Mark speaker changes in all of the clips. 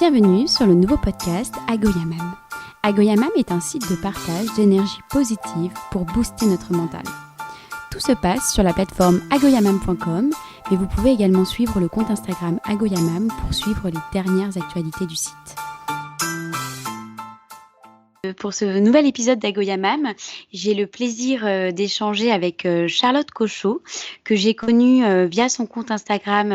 Speaker 1: Bienvenue sur le nouveau podcast Agoyamam. Agoyamam est un site de partage d'énergie positive pour booster notre mental. Tout se passe sur la plateforme agoyamam.com, mais vous pouvez également suivre le compte Instagram Agoyamam pour suivre les dernières actualités du site. Pour ce nouvel épisode d'Agoyamam, j'ai le plaisir d'échanger avec Charlotte Cochot, que j'ai connue via son compte Instagram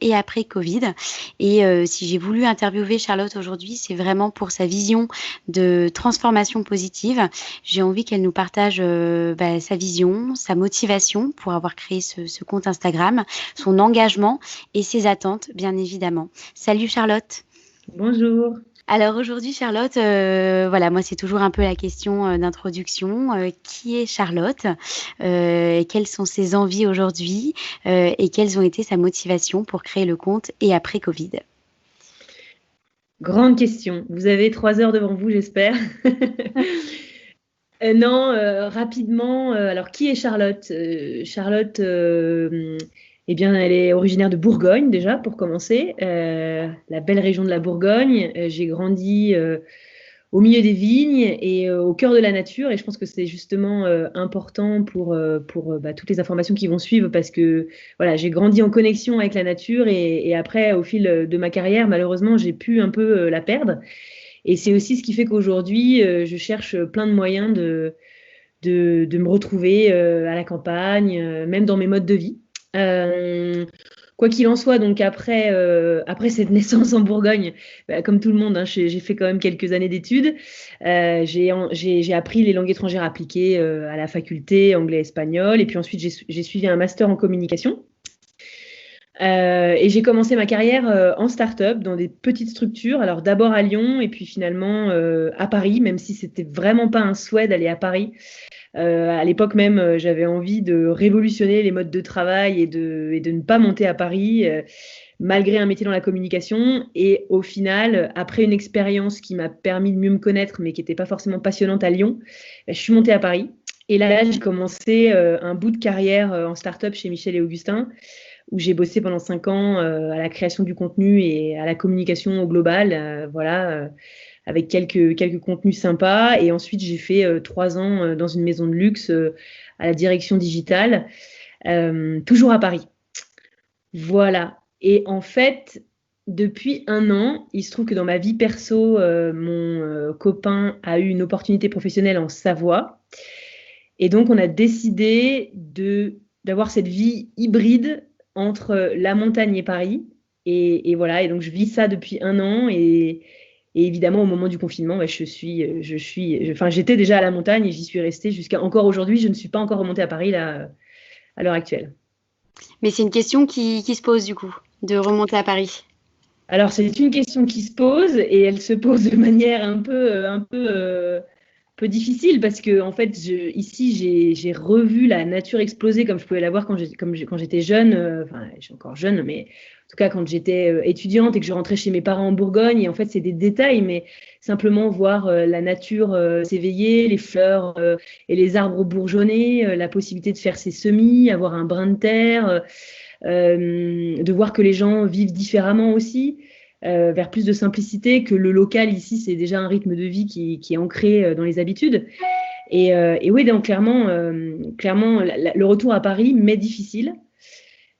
Speaker 1: et après Covid. Et si j'ai voulu interviewer Charlotte aujourd'hui, c'est vraiment pour sa vision de transformation positive. J'ai envie qu'elle nous partage sa vision, sa motivation pour avoir créé ce compte Instagram, son engagement et ses attentes, bien évidemment. Salut Charlotte.
Speaker 2: Bonjour.
Speaker 1: Alors aujourd'hui, Charlotte, moi c'est toujours un peu la question d'introduction. Qui est Charlotte? Quelles sont ses envies aujourd'hui? Et quelles ont été sa motivation pour créer le compte et après Covid?
Speaker 2: Grande question. Vous avez 3 heures devant vous, j'espère. Rapidement. Alors, qui est Charlotte? Charlotte, elle est originaire de Bourgogne déjà, pour commencer. La belle région de la Bourgogne. J'ai grandi au milieu des vignes et au cœur de la nature. Et je pense que c'est justement important pour toutes les informations qui vont suivre parce que voilà, j'ai grandi en connexion avec la nature et après, au fil de ma carrière, malheureusement, j'ai pu un peu la perdre. Et c'est aussi ce qui fait qu'aujourd'hui, je cherche plein de moyens de me retrouver à la campagne, même dans mes modes de vie. Quoi qu'il en soit, donc après cette naissance en Bourgogne, comme tout le monde, hein, j'ai fait quand même quelques années d'études. J'ai appris les langues étrangères appliquées à la faculté, anglais, espagnol. Et puis ensuite, j'ai suivi un master en communication. Et j'ai commencé ma carrière en start-up, dans des petites structures. Alors d'abord à Lyon et puis finalement à Paris, même si c'était vraiment pas un souhait d'aller à Paris. À l'époque même, j'avais envie de révolutionner les modes de travail et de ne pas monter à Paris, malgré un métier dans la communication. Et au final, après une expérience qui m'a permis de mieux me connaître, mais qui n'était pas forcément passionnante à Lyon, je suis montée à Paris. Et là, j'ai commencé un bout de carrière en start-up chez Michel et Augustin, où j'ai bossé pendant 5 ans à la création du contenu et à la communication au global, avec quelques contenus sympas. Et ensuite, j'ai fait 3 ans dans une maison de luxe à la direction digitale, toujours à Paris. Voilà. Et en fait, depuis 1 an, il se trouve que dans ma vie perso, mon copain a eu une opportunité professionnelle en Savoie. Et donc, on a décidé d'avoir cette vie hybride entre la montagne et Paris. Et voilà, et donc je vis ça depuis 1 an. Et évidemment, au moment du confinement, j'étais déjà à la montagne et j'y suis restée jusqu'à encore aujourd'hui. Je ne suis pas encore remontée à Paris là, à l'heure actuelle.
Speaker 1: Mais c'est une question qui se pose du coup, de remonter à Paris.
Speaker 2: Alors, c'est une question qui se pose et elle se pose de manière un peu difficile parce que en fait, ici, j'ai revu la nature exploser comme je pouvais la voir quand j'étais jeune. Je suis encore jeune, mais en tout cas quand j'étais étudiante et que je rentrais chez mes parents en Bourgogne. Et en fait, c'est des détails, mais simplement voir la nature s'éveiller, les fleurs et les arbres bourgeonner, la possibilité de faire ses semis, avoir un brin de terre, de voir que les gens vivent différemment aussi. Vers plus de simplicité, que le local ici, c'est déjà un rythme de vie qui est ancré dans les habitudes. Et oui, donc clairement, le retour à Paris m'est difficile.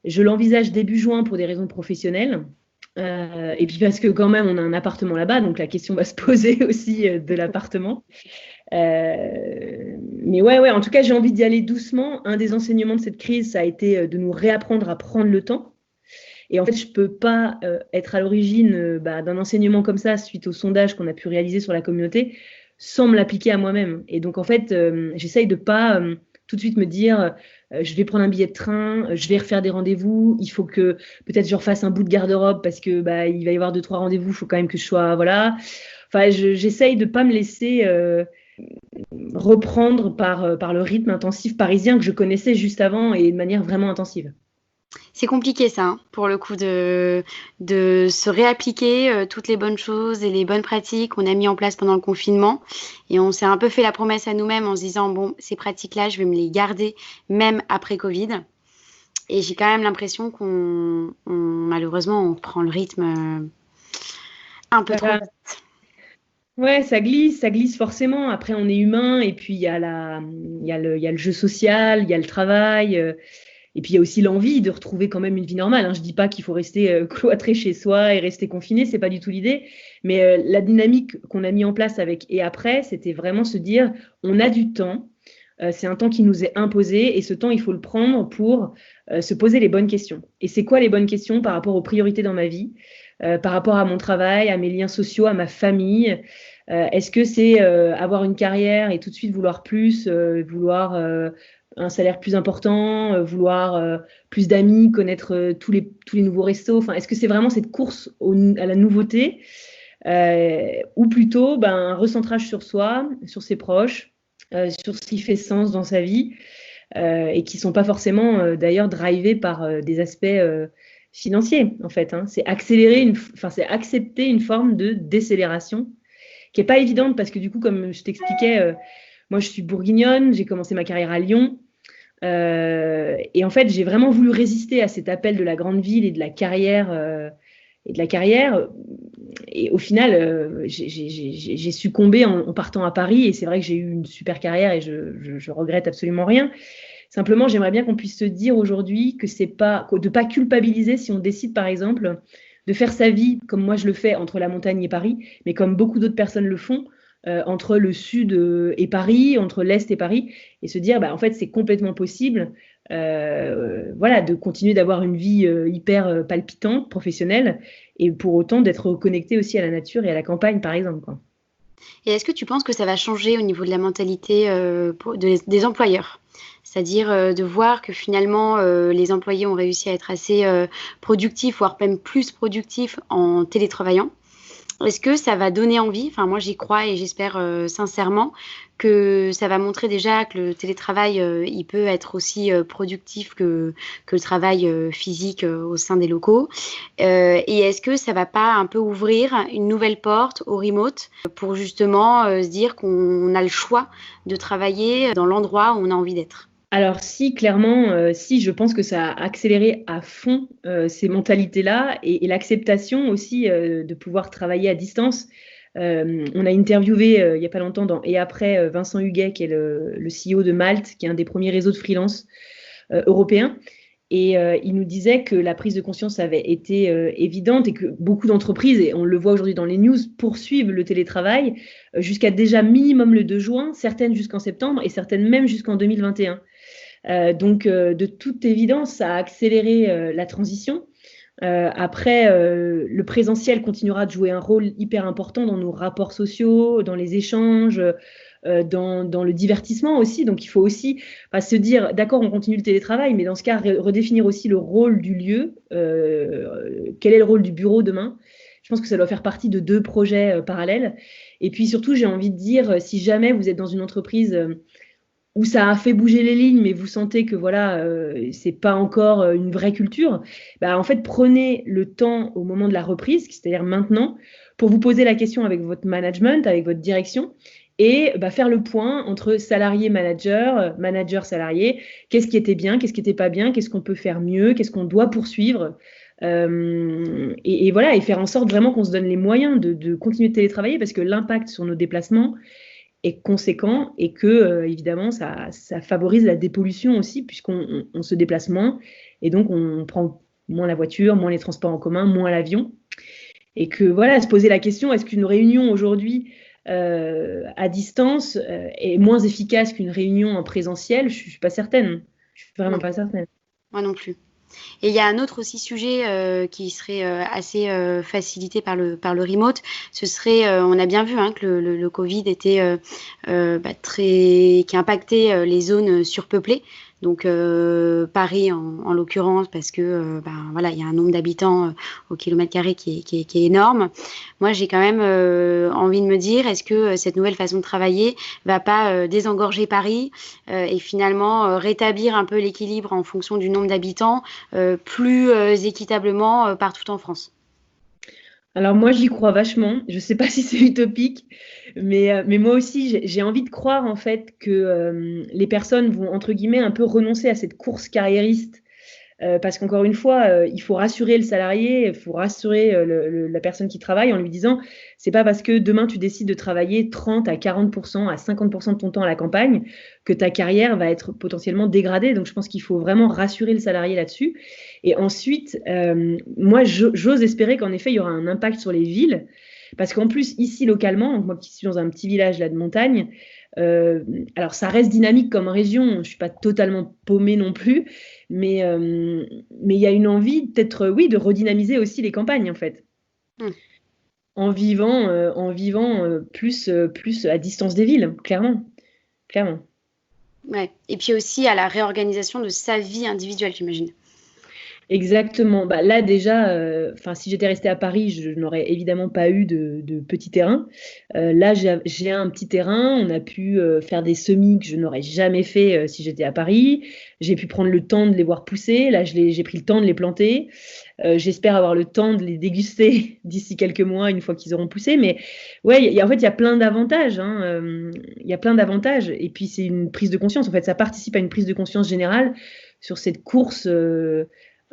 Speaker 2: Je l'envisage début juin pour des raisons professionnelles. Et puis parce que quand même, on a un appartement là-bas, donc la question va se poser aussi de l'appartement. Mais ouais, en tout cas, j'ai envie d'y aller doucement. Un des enseignements de cette crise, ça a été de nous réapprendre à prendre le temps. Et en fait, je ne peux pas être à l'origine d'un enseignement comme ça, suite au sondage qu'on a pu réaliser sur la communauté, sans me l'appliquer à moi-même. Et donc, en fait, j'essaye de ne pas tout de suite me dire je vais prendre un billet de train, je vais refaire des rendez-vous, il faut que peut-être je refasse un bout de garde-robe parce que il va y avoir 2-3 rendez-vous, il faut quand même que je sois... Voilà. Enfin, j'essaye de ne pas me laisser reprendre par le rythme intensif parisien que je connaissais juste avant et de manière vraiment intensive.
Speaker 1: C'est compliqué ça, hein, pour le coup, de se réappliquer toutes les bonnes choses et les bonnes pratiques qu'on a mis en place pendant le confinement. Et on s'est un peu fait la promesse à nous-mêmes en se disant, bon, ces pratiques-là, je vais me les garder même après Covid. Et j'ai quand même l'impression malheureusement, on prend le rythme Un peu trop.
Speaker 2: Voilà. Ouais, ça glisse forcément. Après, on est humain, et puis il y a le jeu social, il y a le travail, et puis il y a aussi l'envie de retrouver quand même une vie normale, hein. Je dis pas qu'il faut rester cloîtré chez soi et rester confiné, c'est pas du tout l'idée. Mais la dynamique qu'on a mis en place avec et après, c'était vraiment se dire, on a du temps. C'est un temps qui nous est imposé, et ce temps, il faut le prendre pour se poser les bonnes questions. Et c'est quoi les bonnes questions par rapport aux priorités dans ma vie, par rapport à mon travail, à mes liens sociaux, à ma famille? Est-ce que c'est avoir une carrière et tout de suite vouloir plus, vouloir un salaire plus important, vouloir plus d'amis, connaître tous les nouveaux restos? Enfin, est-ce que c'est vraiment cette course à la nouveauté, ou plutôt un recentrage sur soi, sur ses proches, sur ce qui fait sens dans sa vie, et qui ne sont pas forcément d'ailleurs drivés par des aspects financiers, en fait, hein. C'est c'est accepter une forme de décélération qui n'est pas évidente, parce que du coup, comme je t'expliquais, moi je suis bourguignonne, j'ai commencé ma carrière à Lyon, et en fait j'ai vraiment voulu résister à cet appel de la grande ville et de la carrière, et au final j'ai succombé en partant à Paris, et c'est vrai que j'ai eu une super carrière et je regrette absolument rien. Simplement, j'aimerais bien qu'on puisse se dire aujourd'hui que c'est pas, de pas culpabiliser si on décide, par exemple, de faire sa vie comme moi je le fais entre la montagne et Paris, mais comme beaucoup d'autres personnes le font, entre le sud et Paris, entre l'est et Paris, et se dire, en fait, c'est complètement possible, voilà, de continuer d'avoir une vie hyper palpitante, professionnelle, et pour autant d'être connecté aussi à la nature et à la campagne, par exemple, quoi.
Speaker 1: Et est-ce que tu penses que ça va changer au niveau de la mentalité des employeurs? C'est-à-dire de voir que finalement, les employés ont réussi à être assez productifs, voire même plus productifs en télétravaillant. Est-ce que ça va donner envie? Enfin, moi, j'y crois et j'espère sincèrement que ça va montrer déjà que le télétravail, il peut être aussi productif que le travail physique au sein des locaux. Et est-ce que ça va pas un peu ouvrir une nouvelle porte au remote pour justement se dire qu'on a le choix de travailler dans l'endroit où on a envie d'être?
Speaker 2: Alors si, clairement, si, je pense que ça a accéléré à fond ces mentalités-là, et l'acceptation aussi de pouvoir travailler à distance. On a interviewé il n'y a pas longtemps dans Et après Vincent Huguet, qui est le CEO de Malte, qui est un des premiers réseaux de freelance européens. Et il nous disait que la prise de conscience avait été évidente, et que beaucoup d'entreprises, et on le voit aujourd'hui dans les news, poursuivent le télétravail jusqu'à déjà minimum le 2 juin, certaines jusqu'en septembre et certaines même jusqu'en 2021. Donc, de toute évidence, ça a accéléré la transition. Après, le présentiel continuera de jouer un rôle hyper important dans nos rapports sociaux, dans les échanges, dans le divertissement aussi. Donc, il faut aussi se dire, d'accord, on continue le télétravail, mais dans ce cas, redéfinir aussi le rôle du lieu. Quel est le rôle du bureau demain? Je pense que ça doit faire partie de 2 projets parallèles. Et puis surtout, j'ai envie de dire, si jamais vous êtes dans une entreprise où ça a fait bouger les lignes, mais vous sentez que voilà, c'est pas encore une vraie culture, en fait, prenez le temps au moment de la reprise, c'est-à-dire maintenant, pour vous poser la question avec votre management, avec votre direction, et faire le point entre salarié-manager, manager-salarié. Qu'est-ce qui était bien, qu'est-ce qui n'était pas bien, qu'est-ce qu'on peut faire mieux, qu'est-ce qu'on doit poursuivre, et voilà, et faire en sorte vraiment qu'on se donne les moyens de continuer de télétravailler, parce que l'impact sur nos déplacements est conséquent, et que évidemment ça favorise la dépollution aussi, puisqu'on se déplace moins, et donc on prend moins la voiture, moins les transports en commun, moins l'avion, et que voilà, se poser la question, est-ce qu'une réunion aujourd'hui à distance est moins efficace qu'une réunion en présentiel? Je suis pas certaine, je suis vraiment pas certaine.
Speaker 1: Moi non plus. Et il y a un autre aussi sujet qui serait assez facilité par le remote. Ce serait, on a bien vu que le Covid était qui impactait les zones surpeuplées. Donc Paris en l'occurrence, parce que voilà, il y a un nombre d'habitants au kilomètre carré qui est énorme. Moi, j'ai quand même envie de me dire, est-ce que cette nouvelle façon de travailler va pas désengorger Paris et finalement rétablir un peu l'équilibre en fonction du nombre d'habitants plus équitablement partout en France?
Speaker 2: Alors moi, j'y crois vachement. Je ne sais pas si c'est utopique, mais moi aussi, j'ai envie de croire en fait que les personnes vont, entre guillemets, un peu renoncer à cette course carriériste parce qu'encore une fois, il faut rassurer le salarié, il faut rassurer la personne qui travaille en lui disant, c'est pas parce que demain tu décides de travailler 30 à 40%, à 50% de ton temps à la campagne que ta carrière va être potentiellement dégradée. Donc je pense qu'il faut vraiment rassurer le salarié là-dessus. Et ensuite, moi, j'ose espérer qu'en effet, il y aura un impact sur les villes. Parce qu'en plus, ici, localement, moi qui suis dans un petit village là, de montagne, alors ça reste dynamique comme région, je ne suis pas totalement paumée non plus, mais il y a une envie peut-être, oui, de redynamiser aussi les campagnes, en fait.
Speaker 1: Mm.
Speaker 2: En vivant plus à distance des villes, clairement. Clairement.
Speaker 1: Ouais. Et puis aussi à la réorganisation de sa vie individuelle, j'imagine.
Speaker 2: Exactement. Bah, là déjà, si j'étais restée à Paris, je n'aurais évidemment pas eu de petit terrain. Là, j'ai un petit terrain. On a pu faire des semis que je n'aurais jamais fait si j'étais à Paris. J'ai pu prendre le temps de les voir pousser. Là, j'ai pris le temps de les planter. J'espère avoir le temps de les déguster d'ici quelques mois, une fois qu'ils auront poussé. Mais ouais, en fait, il y a plein d'avantages. Il y a plein d'avantages. Et puis, c'est une prise de conscience. En fait, ça participe à une prise de conscience générale sur cette course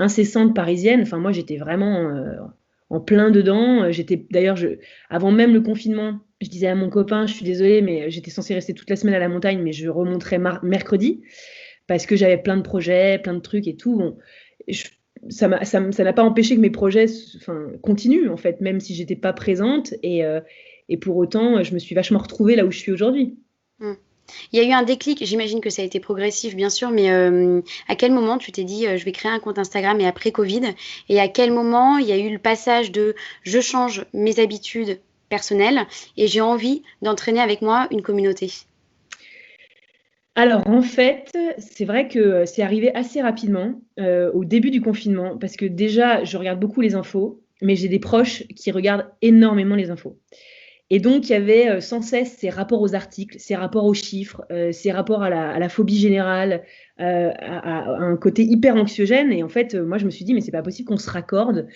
Speaker 2: incessante parisienne. Enfin, moi, j'étais vraiment en plein dedans. D'ailleurs, avant même le confinement, je disais à mon copain, je suis désolée, mais j'étais censée rester toute la semaine à la montagne, mais je remonterai mercredi parce que j'avais plein de projets, plein de trucs et tout. Bon, ça n'a pas empêché que mes projets continuent, en fait, même si j'étais pas présente. Et pour autant, je me suis vachement retrouvée là où je suis aujourd'hui.
Speaker 1: Il y a eu un déclic, j'imagine que ça a été progressif, bien sûr, mais à quel moment tu t'es dit, je vais créer un compte Instagram et après Covid, et à quel moment il y a eu le passage de je change mes habitudes personnelles et j'ai envie d'entraîner avec moi une communauté?
Speaker 2: Alors en fait, c'est vrai que c'est arrivé assez rapidement au début du confinement, parce que déjà, je regarde beaucoup les infos, mais j'ai des proches qui regardent énormément les infos. Et donc, il y avait sans cesse ces rapports aux articles, ces rapports aux chiffres, ces rapports à la phobie générale, à un côté hyper anxiogène. Et en fait, moi, je me suis dit, mais c'est pas possible qu'on se raccorde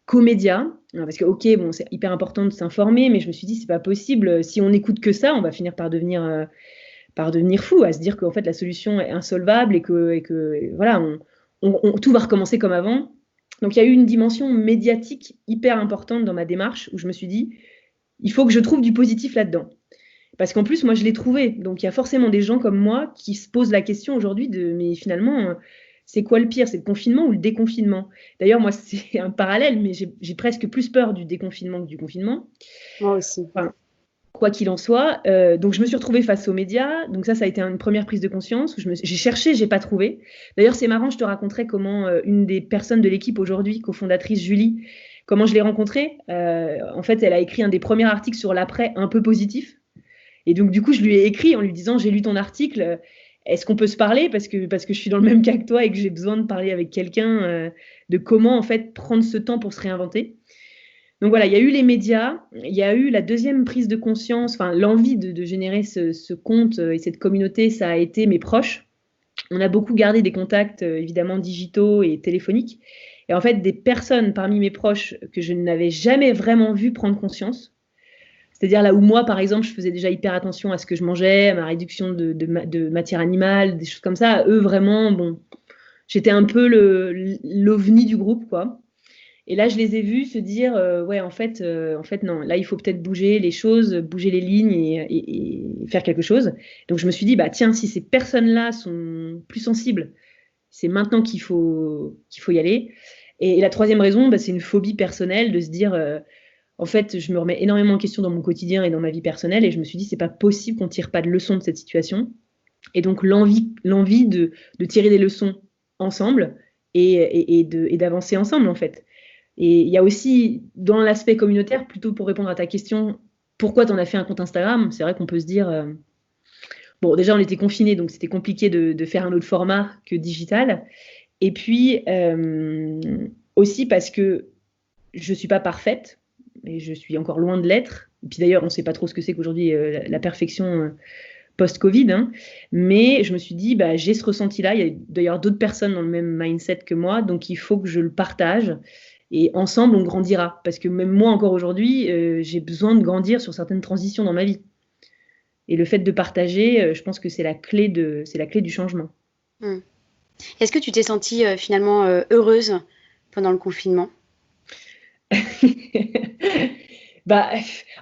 Speaker 2: qu'aux médias. Parce que, ok, bon, c'est hyper important de s'informer, mais je me suis dit, c'est pas possible. Si on n'écoute que ça, on va finir par devenir fou, à se dire qu'en fait, la solution est insolvable et que voilà, tout va recommencer comme avant. Donc, il y a eu une dimension médiatique hyper importante dans ma démarche où je me suis dit, il faut que je trouve du positif là-dedans. Parce qu'en plus, moi, je l'ai trouvé. Donc, il y a forcément des gens comme moi qui se posent la question aujourd'hui mais finalement, c'est quoi le pire? C'est le confinement ou le déconfinement? D'ailleurs, moi, c'est un parallèle, mais j'ai presque plus peur du déconfinement que du confinement.
Speaker 1: Moi aussi.
Speaker 2: Enfin, quoi qu'il en soit. Donc, je me suis retrouvée face aux médias. Donc, ça a été une première prise de conscience. J'ai cherché, j'ai pas trouvé. D'ailleurs, c'est marrant, je te raconterai comment une des personnes de l'équipe aujourd'hui, cofondatrice Julie, comment je l'ai rencontrée. En fait, elle a écrit un des premiers articles sur l'après un peu positif. Et donc, du coup, je lui ai écrit en lui disant, j'ai lu ton article, est-ce qu'on peut se parler parce que je suis dans le même cas que toi et que j'ai besoin de parler avec quelqu'un de comment, en fait, prendre ce temps pour se réinventer. Donc voilà, il y a eu les médias, il y a eu la deuxième prise de conscience, enfin l'envie de générer ce compte et cette communauté, ça a été mes proches. On a beaucoup gardé des contacts évidemment digitaux et téléphoniques. Et en fait, des personnes parmi mes proches que je n'avais jamais vraiment vu prendre conscience. C'est-à-dire là où moi, par exemple, je faisais déjà hyper attention à ce que je mangeais, à ma réduction de matière animale, des choses comme ça. Eux, vraiment, bon, j'étais un peu l'ovni du groupe, quoi. Et là, je les ai vus se dire, ouais, en fait, non, là, il faut peut-être bouger les choses, bouger les lignes et faire quelque chose. Donc, je me suis dit, bah, tiens, si ces personnes-là sont plus sensibles, c'est maintenant qu'il faut y aller. Et la troisième raison, bah, c'est une phobie personnelle de se dire, en fait, je me remets énormément en question dans mon quotidien et dans ma vie personnelle. Et je me suis dit, c'est pas possible qu'on tire pas de leçons de cette situation. Et donc, l'envie de tirer des leçons ensemble et d'avancer ensemble, en fait. Et il y a aussi, dans l'aspect communautaire, plutôt pour répondre à ta question, pourquoi tu en as fait un compte Instagram? C'est vrai qu'on peut se dire, bon, déjà, on était confinés, donc c'était compliqué de faire un autre format que digital. Et puis, aussi parce que je ne suis pas parfaite, et je suis encore loin de l'être. Et puis d'ailleurs, on ne sait pas trop ce que c'est qu'aujourd'hui la perfection post-Covid. Hein. Mais je me suis dit, bah, j'ai ce ressenti-là. Il y a d'ailleurs d'autres personnes dans le même mindset que moi, donc il faut que je le partage. Et ensemble, on grandira. Parce que même moi, encore aujourd'hui, j'ai besoin de grandir sur certaines transitions dans ma vie. Et le fait de partager, je pense que c'est la clé du changement.
Speaker 1: Est-ce que tu t'es sentie finalement heureuse pendant le confinement?
Speaker 2: Bah,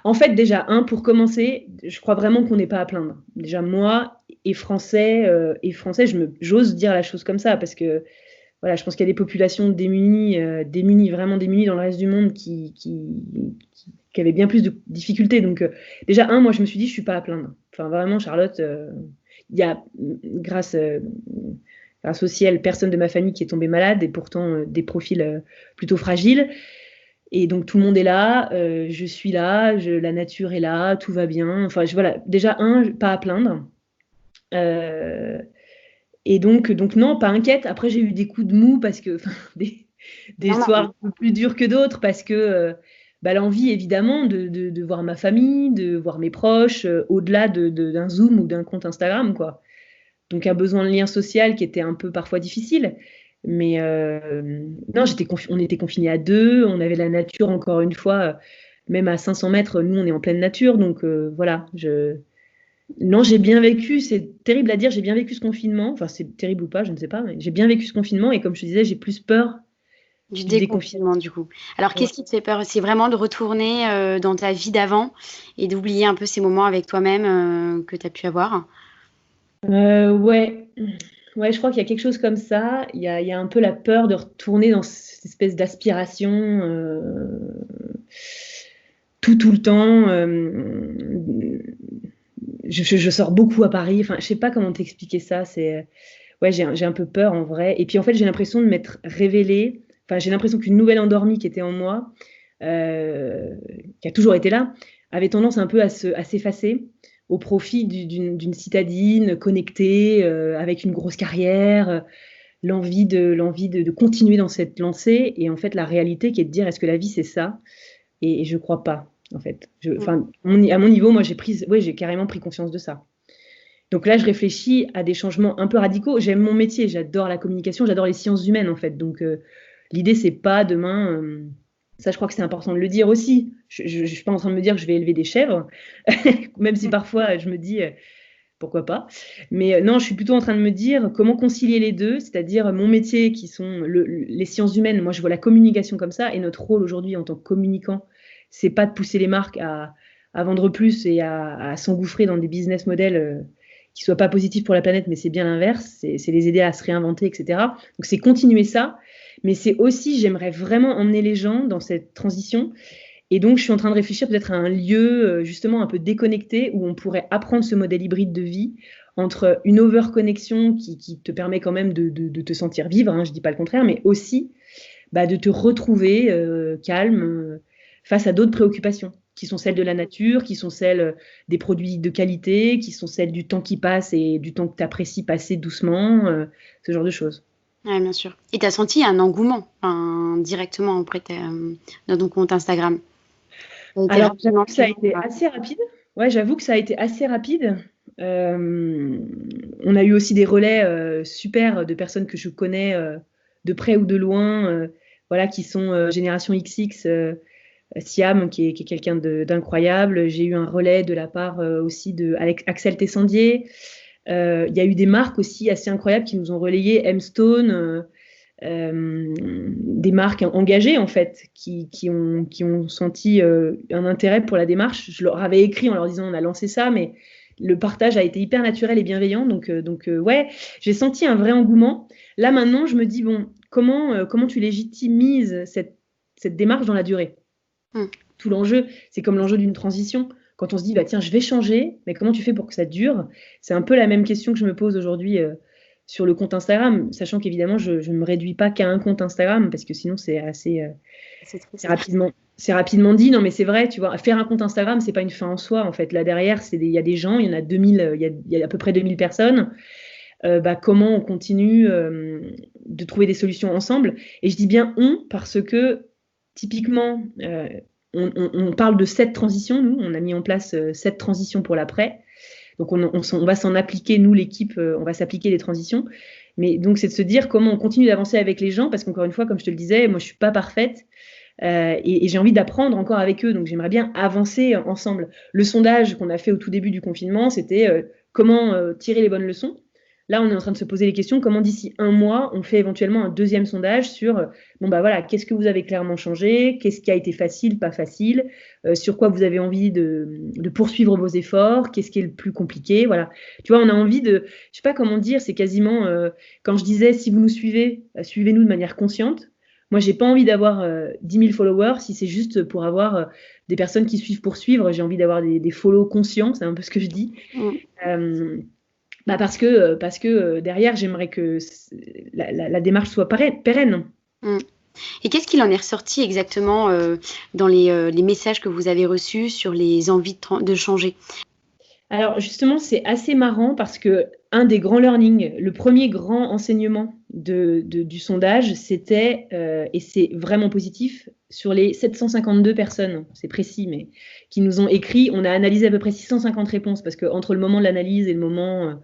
Speaker 2: en fait, déjà, pour commencer, je crois vraiment qu'on n'est pas à plaindre. Déjà, moi et Français, j'ose dire la chose comme ça parce que voilà, je pense qu'il y a des populations démunies, vraiment démunies dans le reste du monde qui avaient bien plus de difficultés. Donc, déjà, moi, je me suis dit, je suis pas à plaindre. Enfin, vraiment, Charlotte, il y a, grâce au ciel, personne de ma famille qui est tombé malade et pourtant des profils plutôt fragiles. Et donc tout le monde est là, je suis là, la nature est là, tout va bien. Enfin, voilà, déjà pas à plaindre. Et donc non, pas inquiète. Après, j'ai eu des coups de mou parce que des soirs un peu plus durs que d'autres parce que l'envie évidemment de voir ma famille, de voir mes proches, au-delà d'un Zoom ou d'un compte Instagram, quoi. Donc un besoin de lien social qui était un peu parfois difficile. Mais non, on était confinés à deux, on avait la nature encore une fois, même à 500 mètres, nous on est en pleine nature, donc voilà. Non, j'ai bien vécu, c'est terrible à dire, j'ai bien vécu ce confinement, enfin c'est terrible ou pas, je ne sais pas, mais j'ai bien vécu ce confinement et comme je te disais, j'ai plus peur
Speaker 1: Du
Speaker 2: du déconfinement.
Speaker 1: déconfinement, du coup. Alors,
Speaker 2: Ouais.
Speaker 1: qu'est-ce qui te fait peur? C'est vraiment de retourner dans ta vie d'avant et d'oublier un peu ces moments avec toi-même que tu as pu avoir?
Speaker 2: Ouais. Ouais, je crois qu'il y a quelque chose comme ça. Il y a un peu la peur de retourner dans cette espèce d'aspiration tout le temps. Je sors beaucoup à Paris. Enfin, je sais pas comment t'expliquer ça. Ouais, j'ai un peu peur en vrai. Et puis en fait, j'ai l'impression de m'être révélée. Enfin, j'ai l'impression qu'une nouvelle endormie qui était en moi, qui a toujours été là, avait tendance un peu à s'effacer au profit d'une citadine connectée, avec une grosse carrière, l'envie de continuer dans cette lancée. Et en fait, la réalité qui est de dire est-ce que la vie c'est ça? Et je crois pas, en fait. Enfin, à mon niveau, moi, j'ai carrément pris conscience de ça. Donc là, je réfléchis à des changements un peu radicaux. J'aime mon métier, j'adore la communication, j'adore les sciences humaines, en fait. Donc l'idée, c'est pas demain. Ça, je crois que c'est important de le dire aussi. Je suis pas en train de me dire que je vais élever des chèvres, même si parfois je me dis pourquoi pas. Mais non, je suis plutôt en train de me dire comment concilier les deux, c'est-à-dire mon métier qui sont les sciences humaines. Moi, je vois la communication comme ça, et notre rôle aujourd'hui en tant que communicant, c'est pas de pousser les marques à vendre plus et à s'engouffrer dans des business models qui soient pas positifs pour la planète, mais c'est bien l'inverse, c'est les aider à se réinventer, etc. Donc c'est continuer ça, mais c'est aussi, j'aimerais vraiment emmener les gens dans cette transition. Et donc, je suis en train de réfléchir peut-être à un lieu justement un peu déconnecté où on pourrait apprendre ce modèle hybride de vie entre une overconnexion qui te permet quand même de te sentir vivre, hein, je ne dis pas le contraire, mais aussi de te retrouver calme face à d'autres préoccupations qui sont celles de la nature, qui sont celles des produits de qualité, qui sont celles du temps qui passe et du temps que tu apprécies passer doucement, ce genre de choses.
Speaker 1: Oui, bien sûr. Et tu as senti un engouement directement dans ton compte Instagram?
Speaker 2: Alors, j'avoue que ça a été assez rapide. Ouais, j'avoue que ça a été assez rapide. On a eu aussi des relais super de personnes que je connais de près ou de loin, voilà, qui sont génération XX, Siam, qui est quelqu'un d'incroyable. J'ai eu un relais de la part aussi de Axel Tessandier. Il y a eu des marques aussi assez incroyables qui nous ont relayé, M-Stone, des marques engagées en fait, qui ont senti un intérêt pour la démarche. Je leur avais écrit en leur disant on a lancé ça, mais le partage a été hyper naturel et bienveillant. Donc ouais, j'ai senti un vrai engouement. Là maintenant, je me dis bon, comment tu légitimises cette démarche dans la durée? Tout l'enjeu, c'est comme l'enjeu d'une transition. Quand on se dit tiens, je vais changer, mais comment tu fais pour que ça dure? C'est un peu la même question que je me pose aujourd'hui sur le compte Instagram, sachant qu'évidemment, je ne me réduis pas qu'à un compte Instagram, parce que sinon, c'est rapidement dit. Non, mais c'est vrai, tu vois, faire un compte Instagram, c'est pas une fin en soi, en fait. Là, derrière, il y a des gens, il y en a 2000, il y a à peu près 2000 personnes. Comment on continue de trouver des solutions ensemble? Et je dis bien on, parce que, typiquement, on parle de cette transition, nous, on a mis en place cette transition pour l'après. Donc, on va s'en appliquer, nous, l'équipe, on va s'appliquer les transitions. Mais donc, c'est de se dire comment on continue d'avancer avec les gens, parce qu'encore une fois, comme je te le disais, moi, je ne suis pas parfaite et j'ai envie d'apprendre encore avec eux. Donc, j'aimerais bien avancer ensemble. Le sondage qu'on a fait au tout début du confinement, c'était comment tirer les bonnes leçons. Là, on est en train de se poser les questions, comment d'ici 1 mois, on fait éventuellement un deuxième sondage sur, voilà, qu'est-ce que vous avez clairement changé, qu'est-ce qui a été facile, pas facile, sur quoi vous avez envie de poursuivre vos efforts, qu'est-ce qui est le plus compliqué, voilà. Tu vois, on a envie je sais pas comment dire, c'est quasiment, quand je disais, si vous nous suivez, suivez-nous de manière consciente. Moi, j'ai pas envie d'avoir 10 000 followers si c'est juste pour avoir des personnes qui suivent pour suivre. J'ai envie d'avoir des follow conscients, c'est un peu ce que je dis. Parce que derrière, j'aimerais que la démarche soit pérenne.
Speaker 1: Et qu'est-ce qu'il en est ressorti exactement dans les messages que vous avez reçus sur les envies de changer?
Speaker 2: Alors justement, c'est assez marrant parce que un des grands learnings, le premier grand enseignement du sondage, c'était, et c'est vraiment positif, sur les 752 personnes, c'est précis, mais qui nous ont écrit, on a analysé à peu près 650 réponses parce qu'entre le moment de l'analyse et le moment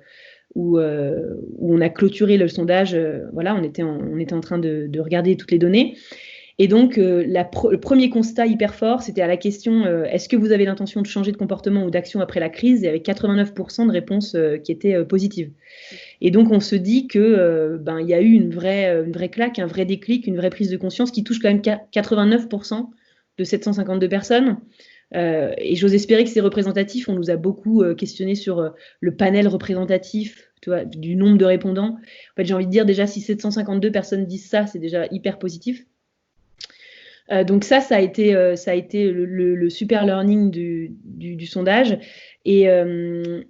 Speaker 2: où on a clôturé le sondage, voilà, on était en train de regarder toutes les données. Et donc, le premier constat hyper fort, c'était à la question est-ce que vous avez l'intention de changer de comportement ou d'action après la crise? Et avec 89% de réponses qui étaient positives. Et donc, on se dit que il y a eu une vraie claque, un vrai déclic, une vraie prise de conscience qui touche quand même 89% de 752 personnes. Et j'ose espérer que c'est représentatif. On nous a beaucoup questionné sur le panel représentatif, tu vois, du nombre de répondants. En fait, j'ai envie de dire déjà, si 752 personnes disent ça, c'est déjà hyper positif. Donc ça a été le super learning du sondage. Et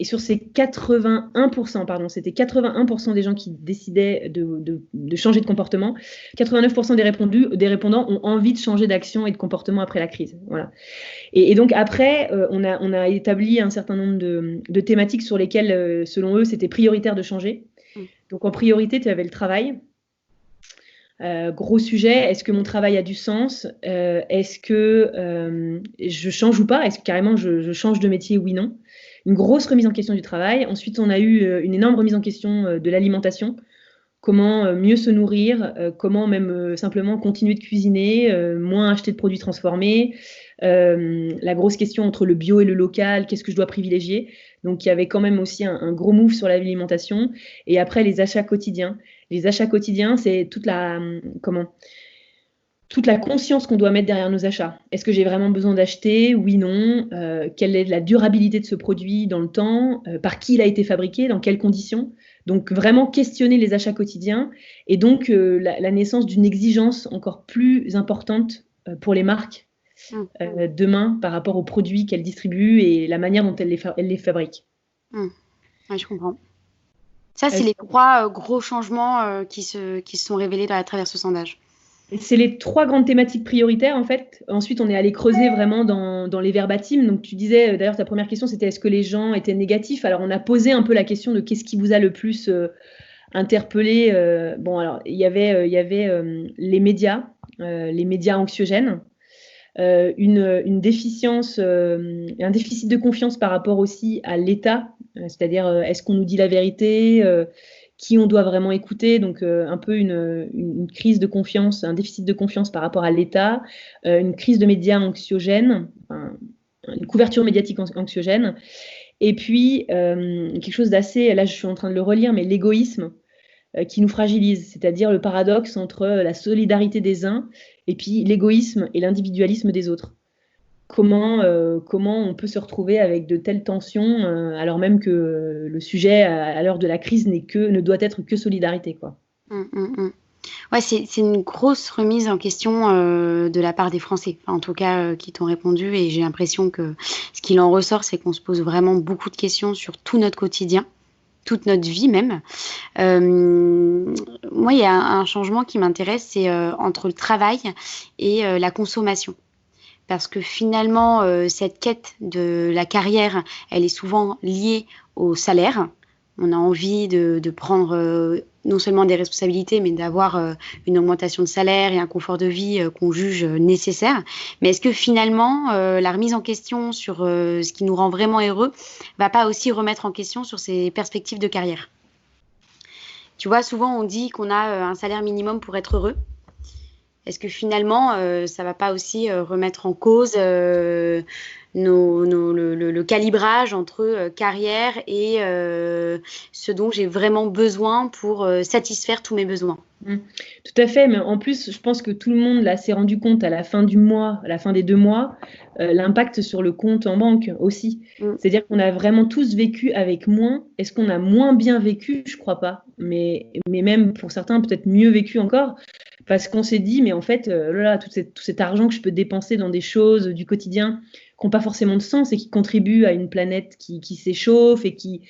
Speaker 2: sur ces 81%, pardon, c'était 81% des gens qui décidaient de changer de comportement. 89% des répondants ont envie de changer d'action et de comportement après la crise. Voilà. Et donc après, on a établi un certain nombre de thématiques sur lesquelles, selon eux, c'était prioritaire de changer. Donc en priorité, tu avais le travail. Gros sujet, est-ce que mon travail a du sens? Est-ce que je change ou pas? Est-ce que carrément je change de métier, oui, non? Une grosse remise en question du travail. Ensuite, on a eu une énorme remise en question de l'alimentation. Comment mieux se nourrir, comment même simplement continuer de cuisiner, moins acheter de produits transformés. La grosse question entre le bio et le local, qu'est-ce que je dois privilégier? Donc, il y avait quand même aussi un gros move sur l'alimentation. Et après, les achats quotidiens. Les achats quotidiens, c'est toute la conscience qu'on doit mettre derrière nos achats. Est-ce que j'ai vraiment besoin d'acheter? Oui, non. Quelle est la durabilité de ce produit dans le temps? Par qui il a été fabriqué? Dans quelles conditions? Donc, vraiment questionner les achats quotidiens et donc la naissance d'une exigence encore plus importante pour les marques demain par rapport aux produits qu'elles distribuent et la manière dont elles les fabriquent.
Speaker 1: Ouais, je comprends. Ça, c'est les 3 gros changements qui se sont révélés à travers ce sondage.
Speaker 2: C'est les 3 grandes thématiques prioritaires, en fait. Ensuite, on est allé creuser vraiment dans les verbatims. Donc, tu disais, d'ailleurs, ta première question, c'était est-ce que les gens étaient négatifs? Alors, on a posé un peu la question de qu'est-ce qui vous a le plus interpellé. Alors, il y avait les médias anxiogènes. Une déficience, un déficit de confiance par rapport aussi à l'État, c'est-à-dire est-ce qu'on nous dit la vérité, qui on doit vraiment écouter, donc un peu une crise de confiance, un déficit de confiance par rapport à l'État, une crise de médias anxiogène, une couverture médiatique anxiogène, et puis quelque chose d'assez, là je suis en train de le relire, mais l'égoïsme qui nous fragilise, c'est-à-dire le paradoxe entre la solidarité des uns et puis l'égoïsme et l'individualisme des autres. Comment on peut se retrouver avec de telles tensions alors même que le sujet à l'heure de la crise ne doit être que solidarité, quoi.
Speaker 1: Ouais, c'est une grosse remise en question de la part des Français, en tout cas qui t'ont répondu, et j'ai l'impression que ce qu'il en ressort, c'est qu'on se pose vraiment beaucoup de questions sur tout notre quotidien, toute notre vie même. Moi, il y a un changement qui m'intéresse, c'est entre le travail et la consommation. Parce que finalement, cette quête de la carrière, elle est souvent liée au salaire. On a envie de prendre non seulement des responsabilités, mais d'avoir une augmentation de salaire et un confort de vie qu'on juge nécessaire. Mais est-ce que finalement, la remise en question sur ce qui nous rend vraiment heureux va pas aussi remettre en question sur ces perspectives de carrière? Tu vois, souvent on dit qu'on a un salaire minimum pour être heureux. Est-ce que finalement, ça va pas aussi remettre en cause le calibrage entre carrière et ce dont j'ai vraiment besoin pour satisfaire tous mes besoins?
Speaker 2: Tout à fait, mais en plus, je pense que tout le monde là s'est rendu compte à la fin du mois, à la fin des 2 mois, l'impact sur le compte en banque aussi.
Speaker 1: Mm.
Speaker 2: C'est-à-dire qu'on a vraiment tous vécu avec moins. Est-ce qu'on a moins bien vécu? Je crois pas. Mais même pour certains, peut-être mieux vécu encore. Parce qu'on s'est dit, mais en fait, là, tout cet argent que je peux dépenser dans des choses du quotidien qui n'ont pas forcément de sens et qui contribuent à une planète qui s'échauffe et qui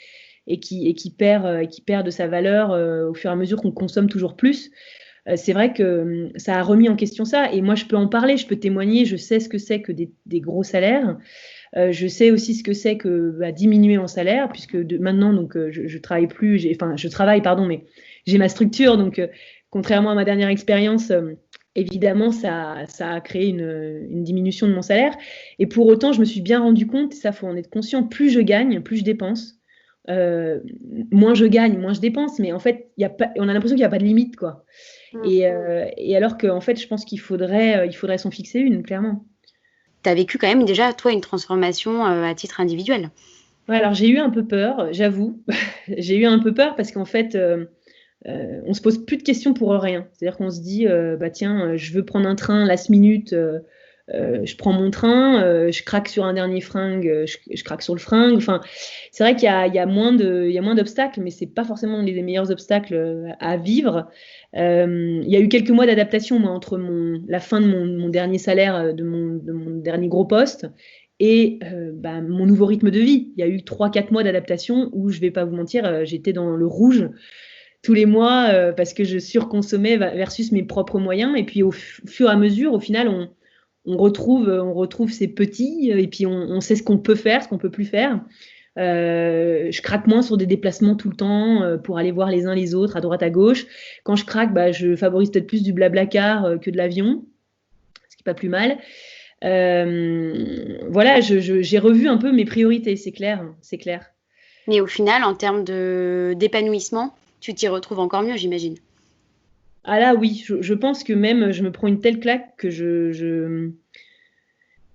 Speaker 2: perd de sa valeur au fur et à mesure qu'on consomme toujours plus. C'est vrai que ça a remis en question ça. Et moi, je peux en parler, je peux témoigner. Je sais ce que c'est que des gros salaires. Je sais aussi ce que c'est que diminuer en salaire, puisque maintenant, donc, je travaille plus. Enfin, je travaille, pardon, mais j'ai ma structure. Donc, contrairement à ma dernière expérience, évidemment, ça a créé une diminution de mon salaire. Et pour autant, je me suis bien rendu compte, et ça, faut en être conscient, plus je gagne, plus je dépense. Moins je gagne, moins je dépense, mais en fait, on a l'impression qu'il n'y a pas de limite, quoi. Et alors qu'en fait, je pense qu'il faudrait s'en fixer une, clairement.
Speaker 1: Tu as vécu quand même déjà, toi, une transformation à titre individuel.
Speaker 2: Ouais, alors j'ai eu un peu peur, j'avoue. J'ai eu un peu peur parce qu'en fait, on se pose plus de questions pour rien. C'est-à-dire qu'on se dit, tiens, je veux prendre un train last minute, je prends mon train, je craque sur un dernier fringue, je craque sur le fringue. Enfin, c'est vrai qu'il y a moins d'obstacles, mais c'est pas forcément les meilleurs obstacles à vivre. Il y a eu quelques mois d'adaptation, moi, entre la fin de mon dernier salaire, de mon dernier gros poste, et mon nouveau rythme de vie. Il y a eu 3-4 mois d'adaptation où, je vais pas vous mentir, j'étais dans le rouge tous les mois parce que je surconsommais versus mes propres moyens. Et puis au fur et à mesure, au final, on retrouve ces petits et puis on sait ce qu'on peut faire, ce qu'on peut plus faire. Je craque moins sur des déplacements tout le temps pour aller voir les uns les autres à droite à gauche. Quand je craque, je favorise peut-être plus du blablacar que de l'avion, ce qui n'est pas plus mal. Voilà, j'ai revu un peu mes priorités, c'est clair, c'est clair.
Speaker 1: Mais au final, en termes d'épanouissement, tu t'y retrouves encore mieux, j'imagine.
Speaker 2: Ah là, oui, je pense que même je me prends une telle claque que je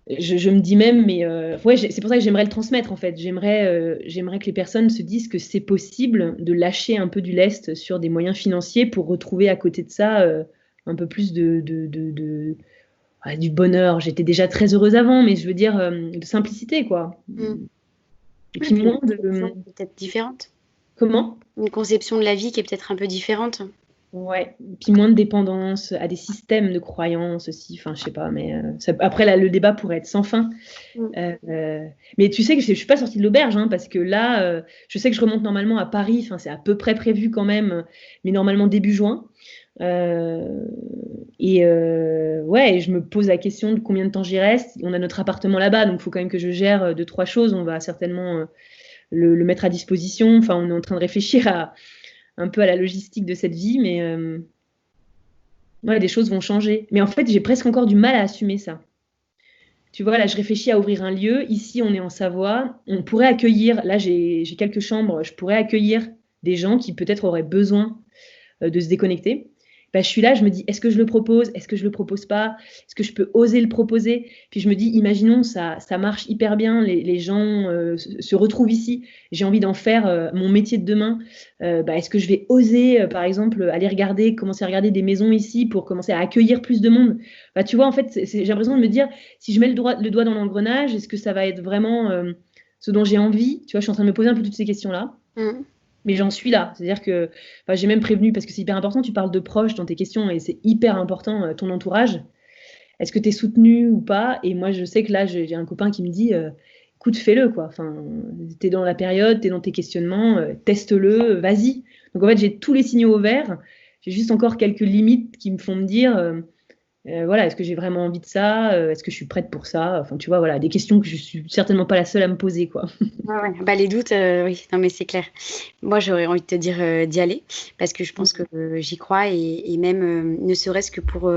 Speaker 2: me dis même, mais ouais, c'est pour ça que j'aimerais le transmettre en fait. J'aimerais que les personnes se disent que c'est possible de lâcher un peu du lest sur des moyens financiers pour retrouver à côté de ça un peu plus du bonheur. J'étais déjà très heureuse avant, mais je veux dire de simplicité, quoi. Et puis moins de.
Speaker 1: Peut-être différente.
Speaker 2: Comment?
Speaker 1: Une conception de la vie qui est peut-être un peu différente.
Speaker 2: Ouais, puis moins de dépendance à des systèmes de croyances aussi. Enfin, je sais pas, mais après, là, le débat pourrait être sans fin. Mais tu sais que je suis pas sortie de l'auberge, hein, parce que là, je sais que je remonte normalement à Paris. Enfin, c'est à peu près prévu quand même, mais normalement début juin. Ouais, je me pose la question de combien de temps j'y reste. On a notre appartement là-bas, donc il faut quand même que je gère 2-3 choses. On va certainement le mettre à disposition. Enfin, on est en train de réfléchir un peu à la logistique de cette vie, mais ouais, des choses vont changer. Mais en fait, j'ai presque encore du mal à assumer ça. Tu vois, là, je réfléchis à ouvrir un lieu. Ici, on est en Savoie. On pourrait accueillir, là, j'ai quelques chambres, je pourrais accueillir des gens qui peut-être auraient besoin de se déconnecter. Je suis là, je me dis, est-ce que je le propose? Est-ce que je le propose pas? Est-ce que je peux oser le proposer? Puis je me dis, imaginons, ça marche hyper bien, les gens se retrouvent ici, j'ai envie d'en faire mon métier de demain. Est-ce que je vais oser, par exemple, commencer à regarder des maisons ici pour commencer à accueillir plus de monde? Tu vois, en fait, j'ai l'impression de me dire, si je mets le doigt dans l'engrenage, est-ce que ça va être vraiment ce dont j'ai envie? Tu vois, je suis en train de me poser un peu toutes ces questions-là. Mais j'en suis là. C'est-à-dire que j'ai même prévenu, parce que c'est hyper important, tu parles de proches dans tes questions et c'est hyper important, ton entourage. Est-ce que tu es soutenu ou pas? Et moi, je sais que là, j'ai un copain qui me dit, écoute, fais-le, quoi. Enfin, tu es dans la période, tu es dans tes questionnements, teste-le, vas-y. Donc en fait, j'ai tous les signaux au vert. J'ai juste encore quelques limites qui me font me dire, voilà, est-ce que j'ai vraiment envie de ça? Est-ce que je suis prête pour ça? Enfin, tu vois, voilà, des questions que je suis certainement pas la seule à me poser, quoi.
Speaker 1: Ouais. Les doutes, oui, non, mais c'est clair. Moi, j'aurais envie de te dire d'y aller parce que je pense que j'y crois et même ne serait-ce que pour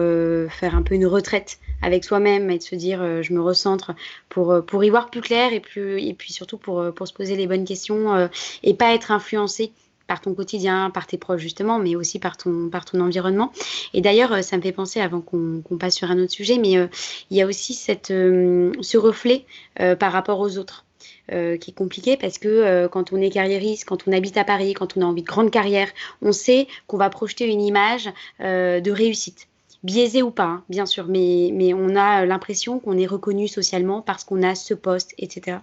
Speaker 1: faire un peu une retraite avec soi-même et de se dire je me recentre pour y voir plus clair et puis surtout pour se poser les bonnes questions et pas être influencé par ton quotidien, par tes proches justement, mais aussi par ton environnement. Et d'ailleurs, ça me fait penser, avant qu'on passe sur un autre sujet, mais il y a aussi ce reflet par rapport aux autres. Qui est compliqué parce que quand on est carriériste, quand on habite à Paris, quand on a envie de grande carrière, on sait qu'on va projeter une image de réussite. Biaisée ou pas, hein, bien sûr, mais on a l'impression qu'on est reconnu socialement parce qu'on a ce poste, etc.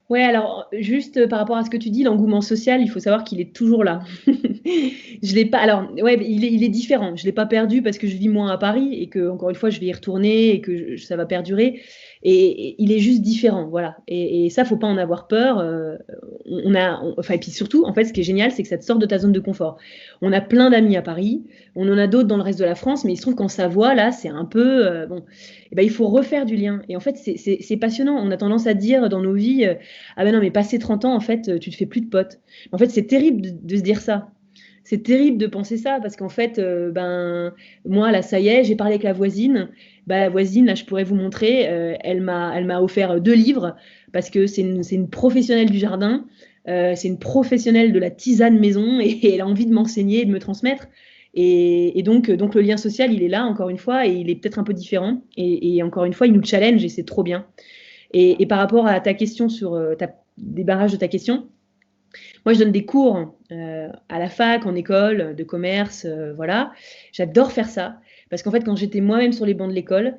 Speaker 2: Ouais, alors juste par rapport à ce que tu dis, l'engouement social, il faut savoir qu'il est toujours là. Je l'ai pas. Alors, ouais, il est différent. Je l'ai pas perdu parce que je vis moins à Paris et que, encore une fois, je vais y retourner et que ça va perdurer. Et il est juste différent, voilà. Et ça, faut pas en avoir peur. Enfin, et puis surtout, en fait, ce qui est génial, c'est que ça te sort de ta zone de confort. On a plein d'amis à Paris, on en a d'autres dans le reste de la France, mais il se trouve qu'en Savoie, là, c'est un peu bon. Eh ben, il faut refaire du lien. Et en fait, c'est passionnant. On a tendance à dire dans nos vies, ah ben non, mais passé 30 ans, en fait, tu te fais plus de potes. En fait, c'est terrible de se dire ça. C'est terrible de penser ça parce qu'en fait, ben moi là, ça y est, j'ai parlé avec la voisine. Bah, la voisine, là, je pourrais vous montrer. Elle m'a offert 2 livres parce que c'est une professionnelle du jardin. C'est une professionnelle de la tisane maison et elle a envie de m'enseigner et de me transmettre. Et donc le lien social, il est là encore une fois et il est peut-être un peu différent. Et encore une fois, il nous challenge et c'est trop bien. Et par rapport à ta question sur débarrage de ta question, moi, je donne des cours à la fac, en école, de commerce, voilà. J'adore faire ça parce qu'en fait, quand j'étais moi-même sur les bancs de l'école,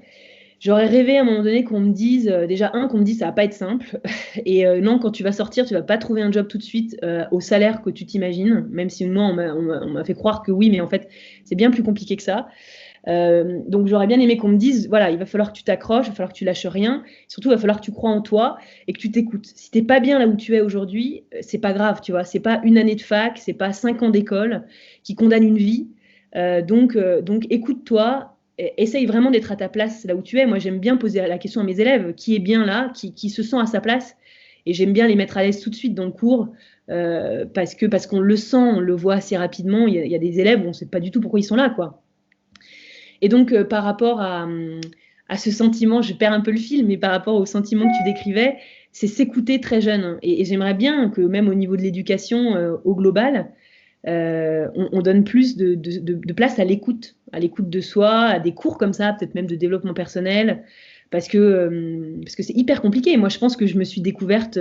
Speaker 2: j'aurais rêvé à un moment donné qu'on me dise, déjà, qu'on me dise ça va pas être simple. Et non, quand tu vas sortir, tu vas pas trouver un job tout de suite au salaire que tu t'imagines, même si moi, on m'a fait croire que oui, mais en fait, c'est bien plus compliqué que ça. Donc j'aurais bien aimé qu'on me dise, voilà, il va falloir que tu t'accroches, il va falloir que tu lâches rien, surtout il va falloir que tu crois en toi et que tu t'écoutes. Si t'es pas bien là où tu es aujourd'hui, c'est pas grave, tu vois, c'est pas une année de fac, c'est pas 5 ans d'école qui condamnent une vie. Donc écoute-toi, essaye vraiment d'être à ta place là où tu es. Moi j'aime bien poser la question à mes élèves, qui est bien là, qui se sent à sa place, et j'aime bien les mettre à l'aise tout de suite dans le cours. Parce qu'on le sent, on le voit assez rapidement. Il y a des élèves où on ne sait pas du tout pourquoi ils sont là, quoi. Et donc, par rapport à ce sentiment, je perds un peu le fil, mais par rapport au sentiment que tu décrivais, c'est s'écouter très jeune. Et j'aimerais bien que même au niveau de l'éducation au global, on donne plus de place à l'écoute de soi, à des cours comme ça, peut-être même de développement personnel, parce que c'est hyper compliqué. Moi, je pense que je me suis découverte,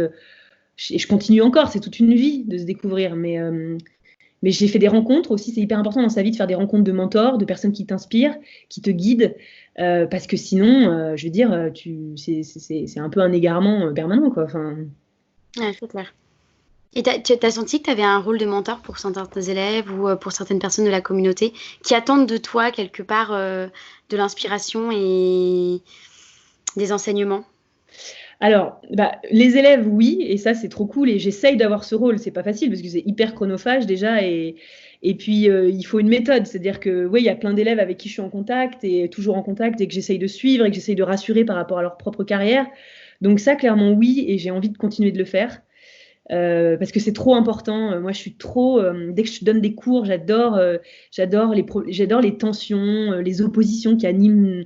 Speaker 2: et je continue encore, c'est toute une vie de se découvrir, mais j'ai fait des rencontres aussi, c'est hyper important dans sa vie de faire des rencontres de mentors, de personnes qui t'inspirent, qui te guident, parce que sinon, je veux dire, c'est un peu un égarement permanent, quoi. Enfin...
Speaker 1: Ouais, c'est clair. Et tu as senti que tu avais un rôle de mentor pour certains de tes élèves ou pour certaines personnes de la communauté qui attendent de toi quelque part de l'inspiration et des enseignements?
Speaker 2: Alors, les élèves, oui, et ça, c'est trop cool, et j'essaye d'avoir ce rôle. C'est pas facile parce que c'est hyper chronophage déjà, et puis il faut une méthode. C'est-à-dire que, oui, il y a plein d'élèves avec qui je suis en contact, et toujours en contact, et que j'essaye de suivre, et que j'essaye de rassurer par rapport à leur propre carrière. Donc ça, clairement, oui, et j'ai envie de continuer de le faire. Parce que c'est trop important. Moi, je suis trop. Dès que je donne des cours, j'adore les tensions, les oppositions qui animent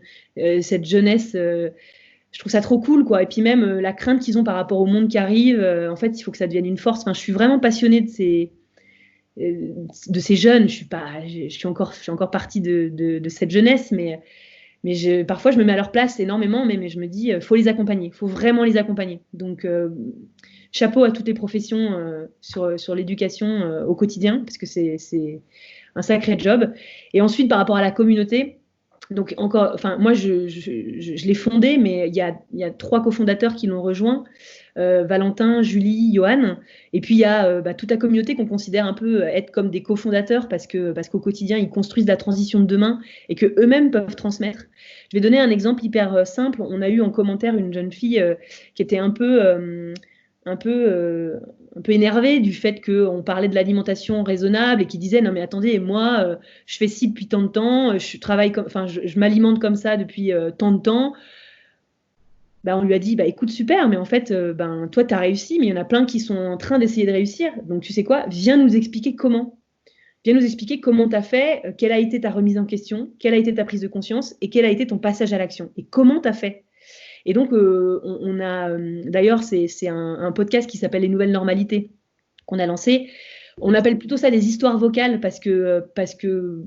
Speaker 2: cette jeunesse. Je trouve ça trop cool, quoi. Et puis même la crainte qu'ils ont par rapport au monde qui arrive, en fait, il faut que ça devienne une force. Enfin, je suis vraiment passionnée de ces jeunes. Je suis encore partie de cette jeunesse, mais parfois je me mets à leur place énormément, mais je me dis, faut les accompagner, faut vraiment les accompagner. Donc, chapeau à toutes les professions sur l'éducation au quotidien, parce que c'est un sacré job. Et ensuite, par rapport à la communauté, donc encore, enfin moi je l'ai fondé, mais il y a 3 cofondateurs qui l'ont rejoint, Valentin, Julie, Johan, et puis il y a toute la communauté qu'on considère un peu être comme des cofondateurs parce qu'au quotidien ils construisent la transition de demain et que eux-mêmes peuvent transmettre. Je vais donner un exemple hyper simple. On a eu en commentaire une jeune fille qui était un peu énervée du fait qu'on parlait de l'alimentation raisonnable et qui disait non mais attendez, moi je fais ci depuis tant de temps, je m'alimente comme ça depuis tant de temps. On lui a dit écoute, super, mais en fait toi tu as réussi, mais il y en a plein qui sont en train d'essayer de réussir, donc tu sais quoi, viens nous expliquer comment tu as fait, quelle a été ta remise en question, quelle a été ta prise de conscience et quel a été ton passage à l'action et comment tu as fait. Et donc, d'ailleurs, c'est un podcast qui s'appelle Les Nouvelles Normalités qu'on a lancé. On appelle plutôt ça des histoires vocales parce que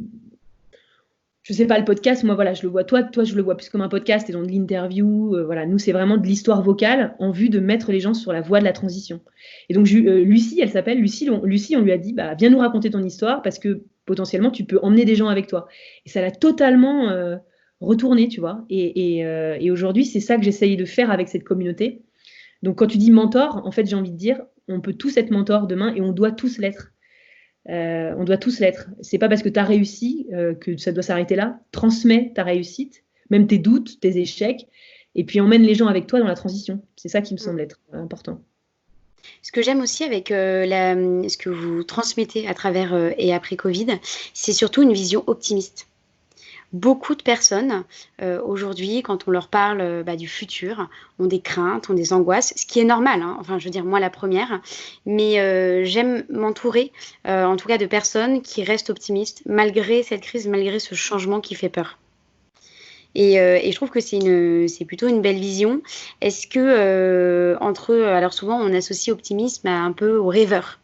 Speaker 2: je sais pas, le podcast, moi, voilà, je le vois, toi, je le vois plus comme un podcast et donc de l'interview. Voilà, nous, c'est vraiment de l'histoire vocale en vue de mettre les gens sur la voie de la transition. Et donc, Lucie, elle s'appelle Lucie. Lucie, on lui a dit, bah, viens nous raconter ton histoire parce que potentiellement, tu peux emmener des gens avec toi. Et ça l'a totalement retourné, tu vois. Et aujourd'hui, c'est ça que j'essaye de faire avec cette communauté. Donc, quand tu dis mentor, en fait, j'ai envie de dire, on peut tous être mentor demain et on doit tous l'être. On doit tous l'être. C'est pas parce que tu as réussi que ça doit s'arrêter là. Transmets ta réussite, même tes doutes, tes échecs, et puis emmène les gens avec toi dans la transition. C'est ça qui me semble être important.
Speaker 1: Ce que j'aime aussi avec ce que vous transmettez à travers et après Covid, c'est surtout une vision optimiste. Beaucoup de personnes, aujourd'hui, quand on leur parle du futur, ont des craintes, ont des angoisses, ce qui est normal, hein. Enfin, je veux dire, moi la première. Mais j'aime m'entourer, en tout cas, de personnes qui restent optimistes, malgré cette crise, malgré ce changement qui fait peur. Et je trouve que c'est plutôt une belle vision. Est-ce que, alors souvent, on associe optimisme un peu au rêveur.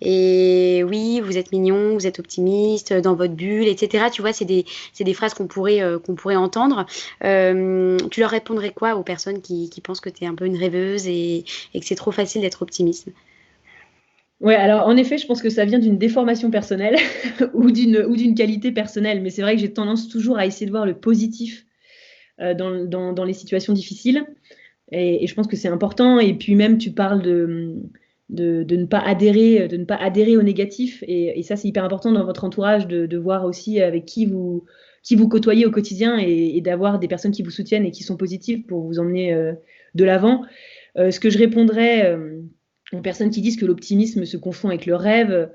Speaker 1: Et oui, vous êtes mignon, vous êtes optimiste, dans votre bulle, etc. Tu vois, c'est des phrases qu'on pourrait entendre. Tu leur répondrais quoi aux personnes qui pensent que tu es un peu une rêveuse et que c'est trop facile d'être optimiste?
Speaker 2: Ouais, alors en effet, je pense que ça vient d'une déformation personnelle ou d'une qualité personnelle. Mais c'est vrai que j'ai tendance toujours à essayer de voir le positif dans les situations difficiles. Et je pense que c'est important. Et puis même, tu parles de ne pas adhérer au négatif. Et ça, c'est hyper important dans votre entourage de voir aussi avec qui vous côtoyez au quotidien et d'avoir des personnes qui vous soutiennent et qui sont positives pour vous emmener de l'avant. Ce que je répondrais aux personnes qui disent que l'optimisme se confond avec le rêve,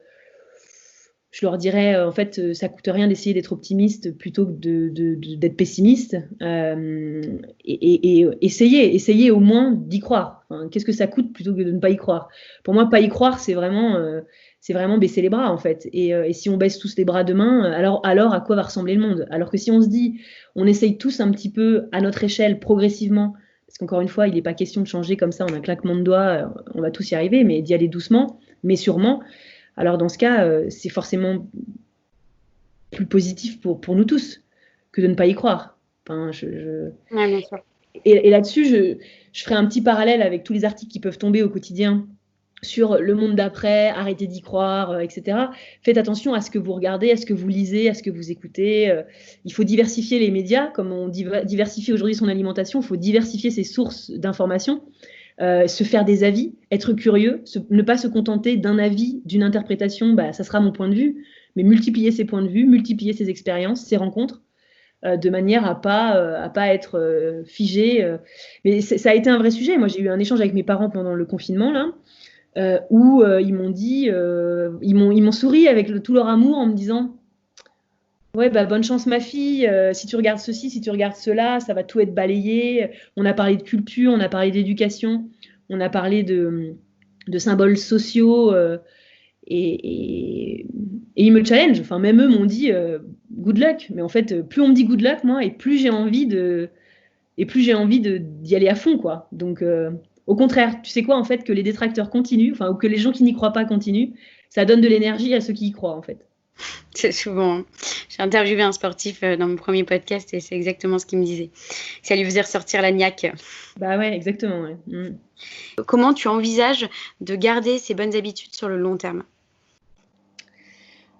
Speaker 2: je leur dirais, en fait, ça coûte rien d'essayer d'être optimiste plutôt que d'être pessimiste. Et essayez au moins d'y croire. Enfin, qu'est-ce que ça coûte plutôt que de ne pas y croire? Pour moi, pas y croire, c'est vraiment baisser les bras, en fait. Et si on baisse tous les bras demain, alors à quoi va ressembler le monde? Alors que si on se dit, on essaye tous un petit peu à notre échelle, progressivement, parce qu'encore une fois, il n'est pas question de changer comme ça en un claquement de doigts, on va tous y arriver, mais d'y aller doucement, mais sûrement. Alors dans ce cas, c'est forcément plus positif pour nous tous que de ne pas y croire. Enfin,
Speaker 1: Ouais, bien sûr.
Speaker 2: Et là-dessus, je ferai un petit parallèle avec tous les articles qui peuvent tomber au quotidien sur le monde d'après, arrêtez d'y croire, etc. Faites attention à ce que vous regardez, à ce que vous lisez, à ce que vous écoutez. Il faut diversifier les médias, comme on diversifie aujourd'hui son alimentation, il faut diversifier ses sources d'informations. Se faire des avis, être curieux, ne pas se contenter d'un avis, d'une interprétation, ça sera mon point de vue, mais multiplier ses points de vue, multiplier ses expériences, ses rencontres, de manière à pas être figé. Mais ça a été un vrai sujet. Moi, j'ai eu un échange avec mes parents pendant le confinement, là, où ils m'ont dit, ils m'ont souri avec tout leur amour en me disant, ouais, bonne chance ma fille, si tu regardes ceci, si tu regardes cela, ça va tout être balayé. On a parlé de culture, on a parlé d'éducation, on a parlé de symboles sociaux et ils me challenge. Enfin, même eux m'ont dit good luck. Mais en fait, plus on me dit good luck, moi, et plus j'ai envie d'y aller à fond, quoi. Donc, au contraire, tu sais quoi, en fait, que les détracteurs continuent, enfin, ou que les gens qui n'y croient pas continuent, ça donne de l'énergie à ceux qui y croient, en fait.
Speaker 1: C'est souvent. J'ai interviewé un sportif dans mon premier podcast et c'est exactement ce qu'il me disait. Ça lui faisait ressortir la niaque.
Speaker 2: Bah ouais, exactement. Ouais.
Speaker 1: Comment tu envisages de garder ces bonnes habitudes sur le long terme?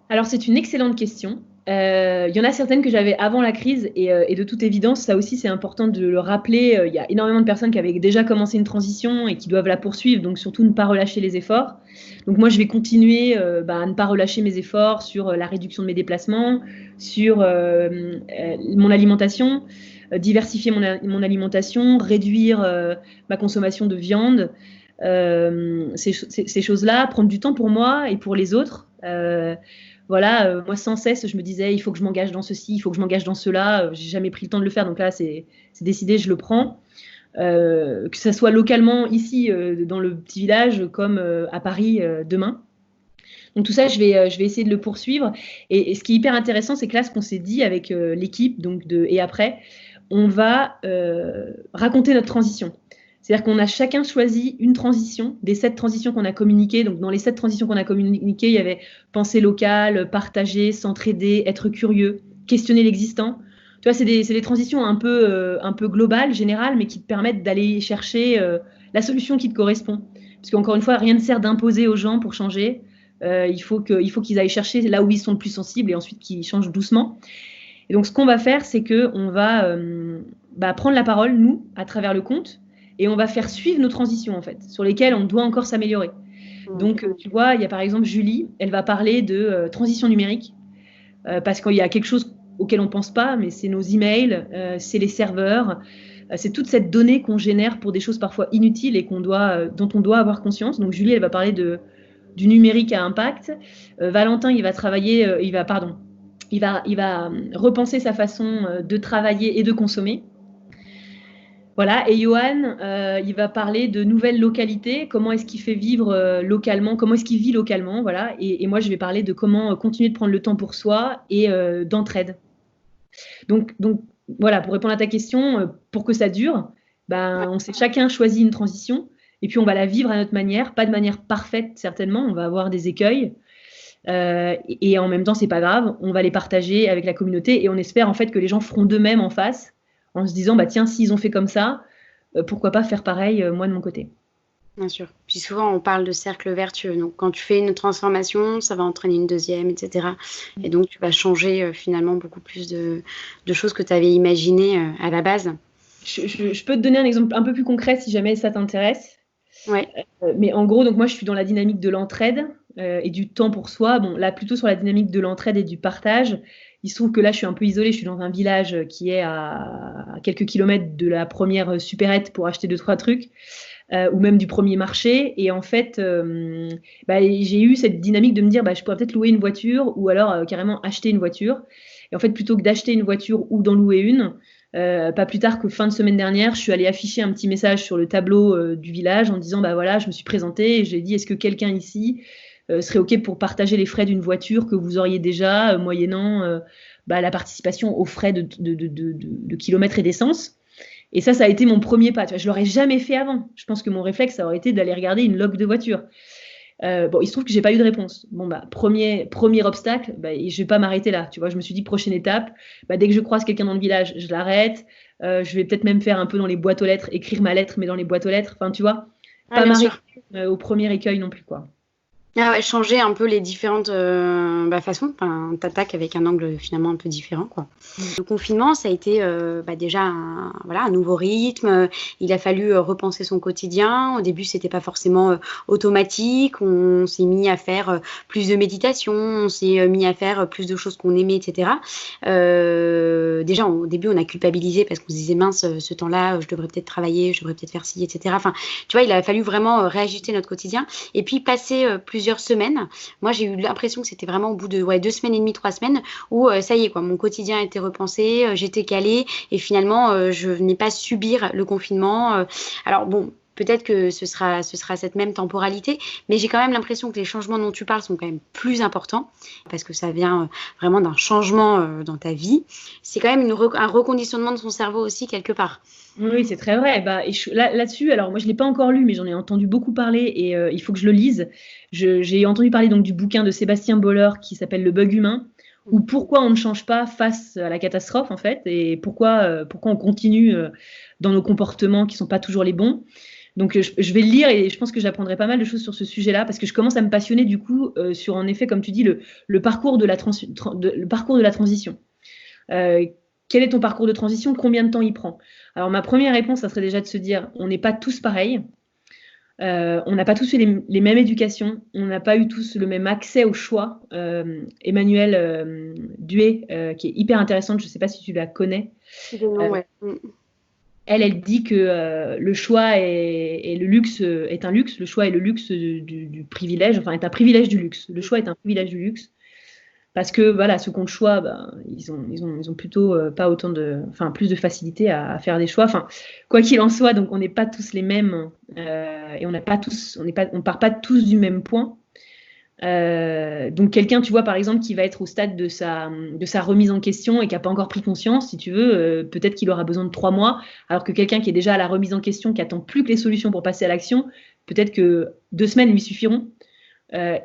Speaker 2: Alors, c'est une excellente question. Il y en a certaines que j'avais avant la crise et de toute évidence, ça aussi, c'est important de le rappeler. Il y a énormément de personnes qui avaient déjà commencé une transition et qui doivent la poursuivre, donc surtout ne pas relâcher les efforts. Donc moi, je vais continuer à ne pas relâcher mes efforts sur la réduction de mes déplacements, sur mon alimentation, diversifier mon alimentation, réduire ma consommation de viande, ces choses-là, prendre du temps pour moi et pour les autres. Voilà, moi sans cesse, je me disais, il faut que je m'engage dans ceci, il faut que je m'engage dans cela. J'ai jamais pris le temps de le faire, donc là, c'est décidé, je le prends. Que ça soit localement ici, dans le petit village, comme à Paris demain. Donc tout ça, je vais essayer de le poursuivre. Et ce qui est hyper intéressant, c'est que là, ce qu'on s'est dit avec l'équipe, donc et après, on va raconter notre transition. C'est-à-dire qu'on a chacun choisi une transition, des 7 transitions qu'on a communiquées. Donc, dans les 7 transitions qu'on a communiquées, il y avait penser locale, partager, s'entraider, être curieux, questionner l'existant. Tu vois, c'est des transitions un peu globales, générales, mais qui te permettent d'aller chercher la solution qui te correspond. Parce qu'encore une fois, rien ne sert d'imposer aux gens pour changer. Il faut qu'ils aillent chercher là où ils sont le plus sensibles et ensuite qu'ils changent doucement. Et donc, ce qu'on va faire, c'est qu'on va prendre la parole, nous, à travers le conte, et on va faire suivre nos transitions, en fait, sur lesquelles on doit encore s'améliorer. Donc, tu vois, il y a par exemple Julie, elle va parler de transition numérique, parce qu'il y a quelque chose auquel on ne pense pas, mais c'est nos emails, c'est les serveurs, c'est toute cette donnée qu'on génère pour des choses parfois inutiles et dont on doit avoir conscience. Donc, Julie, elle va parler du numérique à impact. Valentin, il va repenser sa façon de travailler et de consommer. Voilà, et Johan, il va parler de nouvelles localités, comment est-ce qu'il fait vivre localement, comment est-ce qu'il vit localement, voilà. Et moi, je vais parler de comment continuer de prendre le temps pour soi et d'entraide. Donc, voilà, pour répondre à ta question, pour que ça dure, on s'est chacun choisi une transition, et puis on va la vivre à notre manière, pas de manière parfaite certainement, on va avoir des écueils, et en même temps, c'est pas grave, on va les partager avec la communauté, et on espère en fait que les gens feront d'eux-mêmes en face, en se disant, tiens, s'ils ont fait comme ça, pourquoi pas faire pareil, moi de mon côté.
Speaker 1: Bien sûr. Puis souvent, on parle de cercle vertueux. Donc, quand tu fais une transformation, ça va entraîner une deuxième, etc. Et donc, tu vas changer finalement beaucoup plus de choses que tu avais imaginées à la base.
Speaker 2: Je peux te donner un exemple un peu plus concret si jamais ça t'intéresse.
Speaker 1: Ouais.
Speaker 2: Mais en gros, donc moi, je suis dans la dynamique de l'entraide et du temps pour soi. Bon, là, plutôt sur la dynamique de l'entraide et du partage. Il se trouve que là, je suis un peu isolée. Je suis dans un village qui est à quelques kilomètres de la première supérette pour acheter 2-3 trucs. Ou même du premier marché. Et en fait, j'ai eu cette dynamique de me dire, je pourrais peut-être louer une voiture ou alors carrément acheter une voiture. Et en fait, plutôt que d'acheter une voiture ou d'en louer une, pas plus tard que fin de semaine dernière, je suis allée afficher un petit message sur le tableau du village en disant, voilà, je me suis présentée et j'ai dit, est-ce que quelqu'un ici serait OK pour partager les frais d'une voiture que vous auriez déjà, moyennant la participation aux frais de kilomètres et d'essence. Et ça a été mon premier pas. Tu vois, je l'aurais jamais fait avant. Je pense que mon réflexe, ça aurait été d'aller regarder une log de voiture. Il se trouve que j'ai pas eu de réponse. Premier obstacle, je vais pas m'arrêter là. Tu vois, je me suis dit, prochaine étape, dès que je croise quelqu'un dans le village, je l'arrête. Je vais peut-être même faire un peu dans les boîtes aux lettres, écrire ma lettre, mais dans les boîtes aux lettres. Enfin, tu vois, pas m'arrêter au premier écueil non plus, quoi.
Speaker 1: Ah ouais, changer un peu les différentes façons. Enfin, t'attaques avec un angle finalement un peu différent, quoi. Le confinement, ça a été déjà un nouveau rythme. Il a fallu repenser son quotidien. Au début, c'était pas forcément automatique. On s'est mis à faire plus de méditation. On s'est mis à faire plus de choses qu'on aimait, etc. Déjà, au début, on a culpabilisé parce qu'on se disait, mince, ce temps-là, je devrais peut-être travailler, je devrais peut-être faire ci, etc. Enfin, tu vois, il a fallu vraiment réajuster notre quotidien. Et puis, passer plusieurs semaines. Moi, j'ai eu l'impression que c'était vraiment au bout de 2 semaines et demie, 3 semaines où ça y est, quoi, mon quotidien était repensé, j'étais calée et finalement, je venais pas subir le confinement. Alors bon, peut-être que ce sera cette même temporalité, mais j'ai quand même l'impression que les changements dont tu parles sont quand même plus importants parce que ça vient vraiment d'un changement dans ta vie. C'est quand même un reconditionnement de son cerveau aussi quelque part.
Speaker 2: Oui, c'est très vrai. Là-dessus, alors moi je l'ai pas encore lu, mais j'en ai entendu beaucoup parler et il faut que je le lise. J'ai entendu parler donc du bouquin de Sébastien Boller qui s'appelle Le bug humain, ou pourquoi on ne change pas face à la catastrophe en fait, et pourquoi on continue dans nos comportements qui sont pas toujours les bons. Donc je vais le lire et je pense que j'apprendrai pas mal de choses sur ce sujet-là parce que je commence à me passionner du coup sur en effet, comme tu dis, le parcours de la transition. Quel est ton parcours de transition? Combien de temps il prend? Alors, ma première réponse, ça serait déjà de se dire, on n'est pas tous pareils. On n'a pas tous eu les mêmes éducations. On n'a pas eu tous le même accès au choix. Emmanuelle Duet, qui est hyper intéressante, je ne sais pas si tu la connais.
Speaker 1: Ouais.
Speaker 2: Elle dit que le choix et le luxe est un luxe. Le choix est le luxe du privilège, enfin, est un privilège du luxe. Le choix est un privilège du luxe. Parce que voilà, ceux qui ont le choix, ils ont plutôt pas autant plus de facilité à faire des choix. Enfin, quoi qu'il en soit, donc on n'est pas tous les mêmes et on part pas tous du même point. Donc quelqu'un, tu vois, par exemple, qui va être au stade de sa remise en question et qui n'a pas encore pris conscience, si tu veux, peut-être qu'il aura besoin de 3 mois, alors que quelqu'un qui est déjà à la remise en question, qui attend plus que les solutions pour passer à l'action, peut-être que 2 semaines lui suffiront.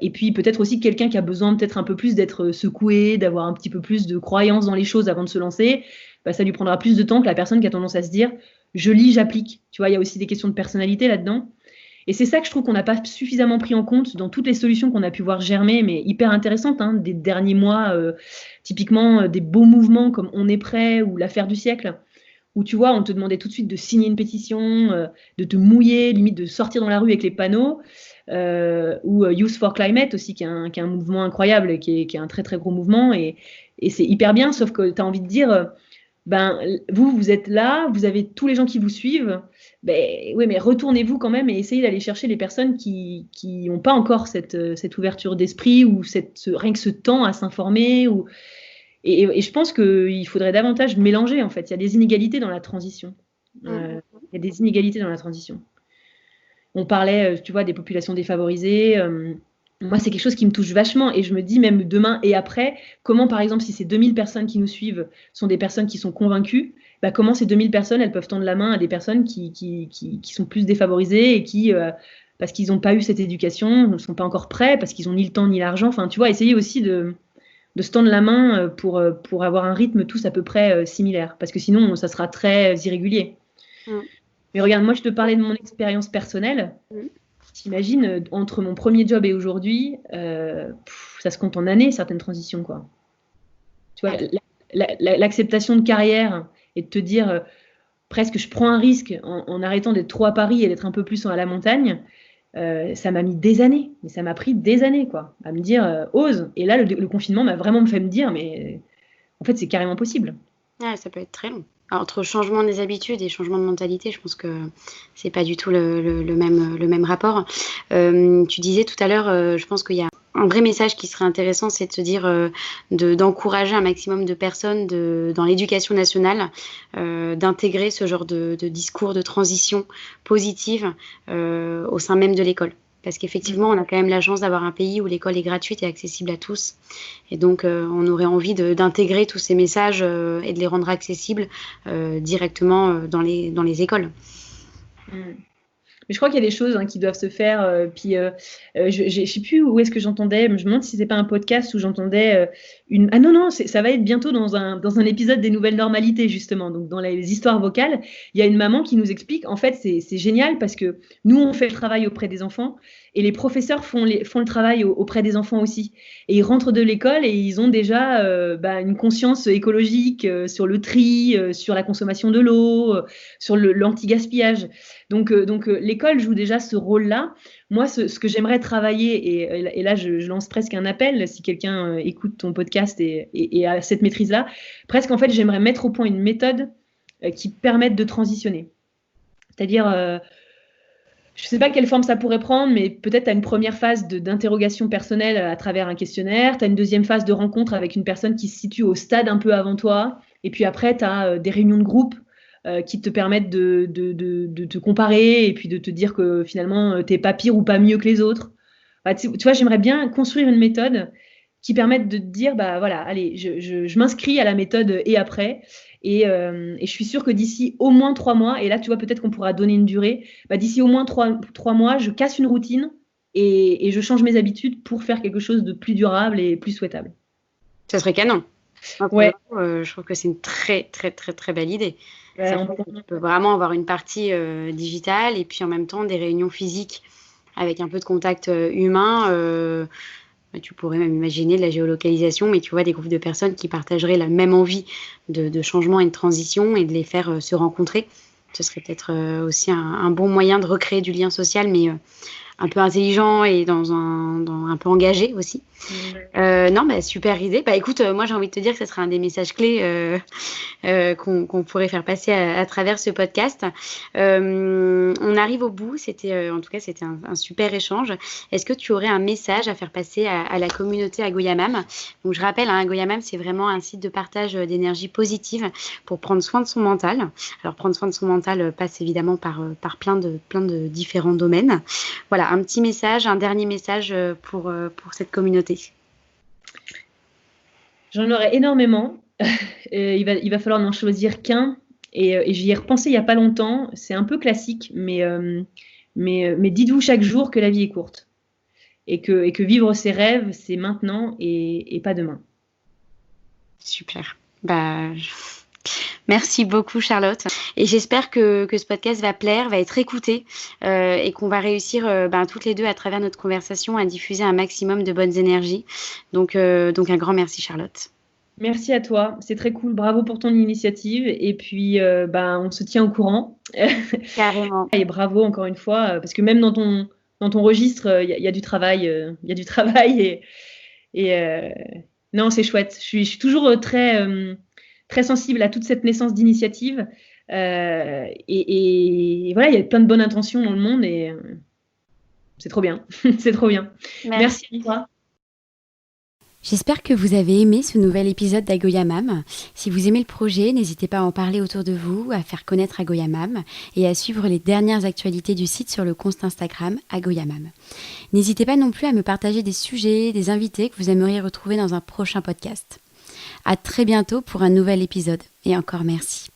Speaker 2: Et puis peut-être aussi quelqu'un qui a besoin peut-être un peu plus d'être secoué, d'avoir un petit peu plus de croyance dans les choses avant de se lancer, bah, ça lui prendra plus de temps que la personne qui a tendance à se dire « je lis, j'applique ». Tu vois, il y a aussi des questions de personnalité là-dedans. Et c'est ça que je trouve qu'on n'a pas suffisamment pris en compte dans toutes les solutions qu'on a pu voir germer, mais hyper intéressantes, hein, des derniers mois, typiquement des beaux mouvements comme On est prêt ou l'affaire du siècle, où tu vois, on te demandait tout de suite de signer une pétition, de te mouiller, limite de sortir dans la rue avec les panneaux, ou Youth for Climate aussi, qui est un mouvement incroyable, et qui est un très très gros mouvement, et c'est hyper bien, sauf que tu as envie de dire, ben, vous êtes là, vous avez tous les gens qui vous suivent, ben, oui, mais retournez-vous quand même et essayez d'aller chercher les personnes qui n'ont pas encore cette ouverture d'esprit ou rien que ce temps à s'informer. Et je pense qu'il faudrait davantage mélanger, en fait. Il y a des inégalités dans la transition. Il y a des inégalités dans la transition. On parlait, tu vois, des populations défavorisées. Moi, c'est quelque chose qui me touche vachement. Et je me dis, même demain et après, comment, par exemple, si ces 2000 personnes qui nous suivent sont des personnes qui sont convaincues, bah, comment ces 2000 personnes, elles peuvent tendre la main à des personnes qui sont plus défavorisées et qui, parce qu'ils n'ont pas eu cette éducation, ne sont pas encore prêts, parce qu'ils n'ont ni le temps ni l'argent. Enfin, tu vois, essayer aussi de se tendre la main pour avoir un rythme tous à peu près similaire. Parce que sinon, ça sera très irrégulier. Mais regarde, moi, je te parlais de mon expérience personnelle. T'imagines, entre mon premier job et aujourd'hui, ça se compte en années, certaines transitions, quoi. Tu vois, l'acceptation de carrière et de te dire, presque, je prends un risque en arrêtant d'être trop à Paris et d'être un peu plus à la montagne, ça m'a mis des années. Mais ça m'a pris des années, quoi, à me dire, ose. Et là, le confinement m'a vraiment fait me dire, mais en fait, c'est carrément possible.
Speaker 1: Ouais, ça peut être très long. Alors, entre changement des habitudes et changement de mentalité, je pense que c'est pas du tout le même rapport. Tu disais tout à l'heure, je pense qu'il y a un vrai message qui serait intéressant, c'est de se dire d'encourager un maximum de personnes dans l'éducation nationale, d'intégrer ce genre de discours de transition positive au sein même de l'école. Parce qu'effectivement, on a quand même la chance d'avoir un pays où l'école est gratuite et accessible à tous. Et donc, on aurait envie d'intégrer tous ces messages et de les rendre accessibles directement dans les écoles.
Speaker 2: Mais je crois qu'il y a des choses qui doivent se faire. Puis, je ne sais plus où est-ce que j'entendais. Je me demande si c'est pas un podcast où j'entendais une. Ah non, ça va être bientôt dans un épisode des Nouvelles Normalités, justement. Donc, dans les histoires vocales, il y a une maman qui nous explique. En fait, c'est génial parce que nous, on fait le travail auprès des enfants et les professeurs font le travail auprès des enfants aussi. Et ils rentrent de l'école et ils ont déjà une conscience écologique sur le tri, sur la consommation de l'eau, sur l'anti-gaspillage. Donc l'école joue déjà ce rôle-là. Moi, ce que j'aimerais travailler, et là, je lance presque un appel, si quelqu'un écoute ton podcast et a cette maîtrise-là, presque, en fait, j'aimerais mettre au point une méthode qui permette de transitionner. C'est-à-dire, je ne sais pas quelle forme ça pourrait prendre, mais peut-être tu as une première phase d'interrogation personnelle à travers un questionnaire, tu as une deuxième phase de rencontre avec une personne qui se situe au stade un peu avant toi, et puis après, tu as des réunions de groupe qui te permettent de te comparer et puis de te dire que finalement, tu n'es pas pire ou pas mieux que les autres. Bah, tu vois, j'aimerais bien construire une méthode qui permette de te dire, bah voilà, allez, je m'inscris à la méthode et après. Et je suis sûre que d'ici au moins 3 mois, et là, tu vois, peut-être qu'on pourra donner une durée, bah, d'ici au moins 3 mois, je casse une routine et je change mes habitudes pour faire quelque chose de plus durable et plus souhaitable.
Speaker 1: Ça serait canon.
Speaker 2: Ouais.
Speaker 1: Je trouve que c'est une très, très, très, très belle idée.
Speaker 2: Ouais,
Speaker 1: on peut vraiment avoir une partie digitale et puis en même temps des réunions physiques avec un peu de contact humain. Tu pourrais même imaginer de la géolocalisation, mais tu vois, des groupes de personnes qui partageraient la même envie de changement et de transition et de les faire se rencontrer. Ce serait peut-être aussi un bon moyen de recréer du lien social, mais un peu intelligent et dans un peu engagé aussi. Non, super idée. Écoute, moi j'ai envie de te dire que ce sera un des messages clés qu'on pourrait faire passer à travers ce podcast. On arrive au bout. En tout cas, c'était un super échange. Est-ce que tu aurais un message à faire passer à la communauté Agoyamam? Donc je rappelle, Agoyamam, c'est vraiment un site de partage d'énergie positive pour prendre soin de son mental. Alors prendre soin de son mental passe évidemment par plein de différents domaines. Voilà. voilà, un petit message, un dernier message pour cette communauté.
Speaker 2: J'en aurais énormément. Il va falloir n'en choisir qu'un. Et j'y ai repensé il n'y a pas longtemps. C'est un peu classique, mais dites-vous chaque jour que la vie est courte. Et que vivre ses rêves, c'est maintenant et pas demain.
Speaker 1: Super. Merci beaucoup Charlotte. Et j'espère que ce podcast va plaire, va être écouté et qu'on va réussir toutes les deux à travers notre conversation à diffuser un maximum de bonnes énergies. Donc un grand merci Charlotte.
Speaker 2: Merci à toi, c'est très cool. Bravo pour ton initiative. Et puis, on se tient au courant.
Speaker 1: Carrément.
Speaker 2: Et bravo encore une fois, parce que même dans ton registre, il y a du travail. Il y a du travail non, c'est chouette. Je suis toujours très sensible à toute cette naissance d'initiative. Et voilà, il y a plein de bonnes intentions dans le monde et c'est trop bien. C'est trop bien. Merci à toi.
Speaker 1: J'espère que vous avez aimé ce nouvel épisode d'Agoyamam. Si vous aimez le projet, n'hésitez pas à en parler autour de vous, à faire connaître Agoyamam et à suivre les dernières actualités du site sur le compte Instagram Agoyamam. N'hésitez pas non plus à me partager des sujets, des invités que vous aimeriez retrouver dans un prochain podcast. À très bientôt pour un nouvel épisode et encore merci.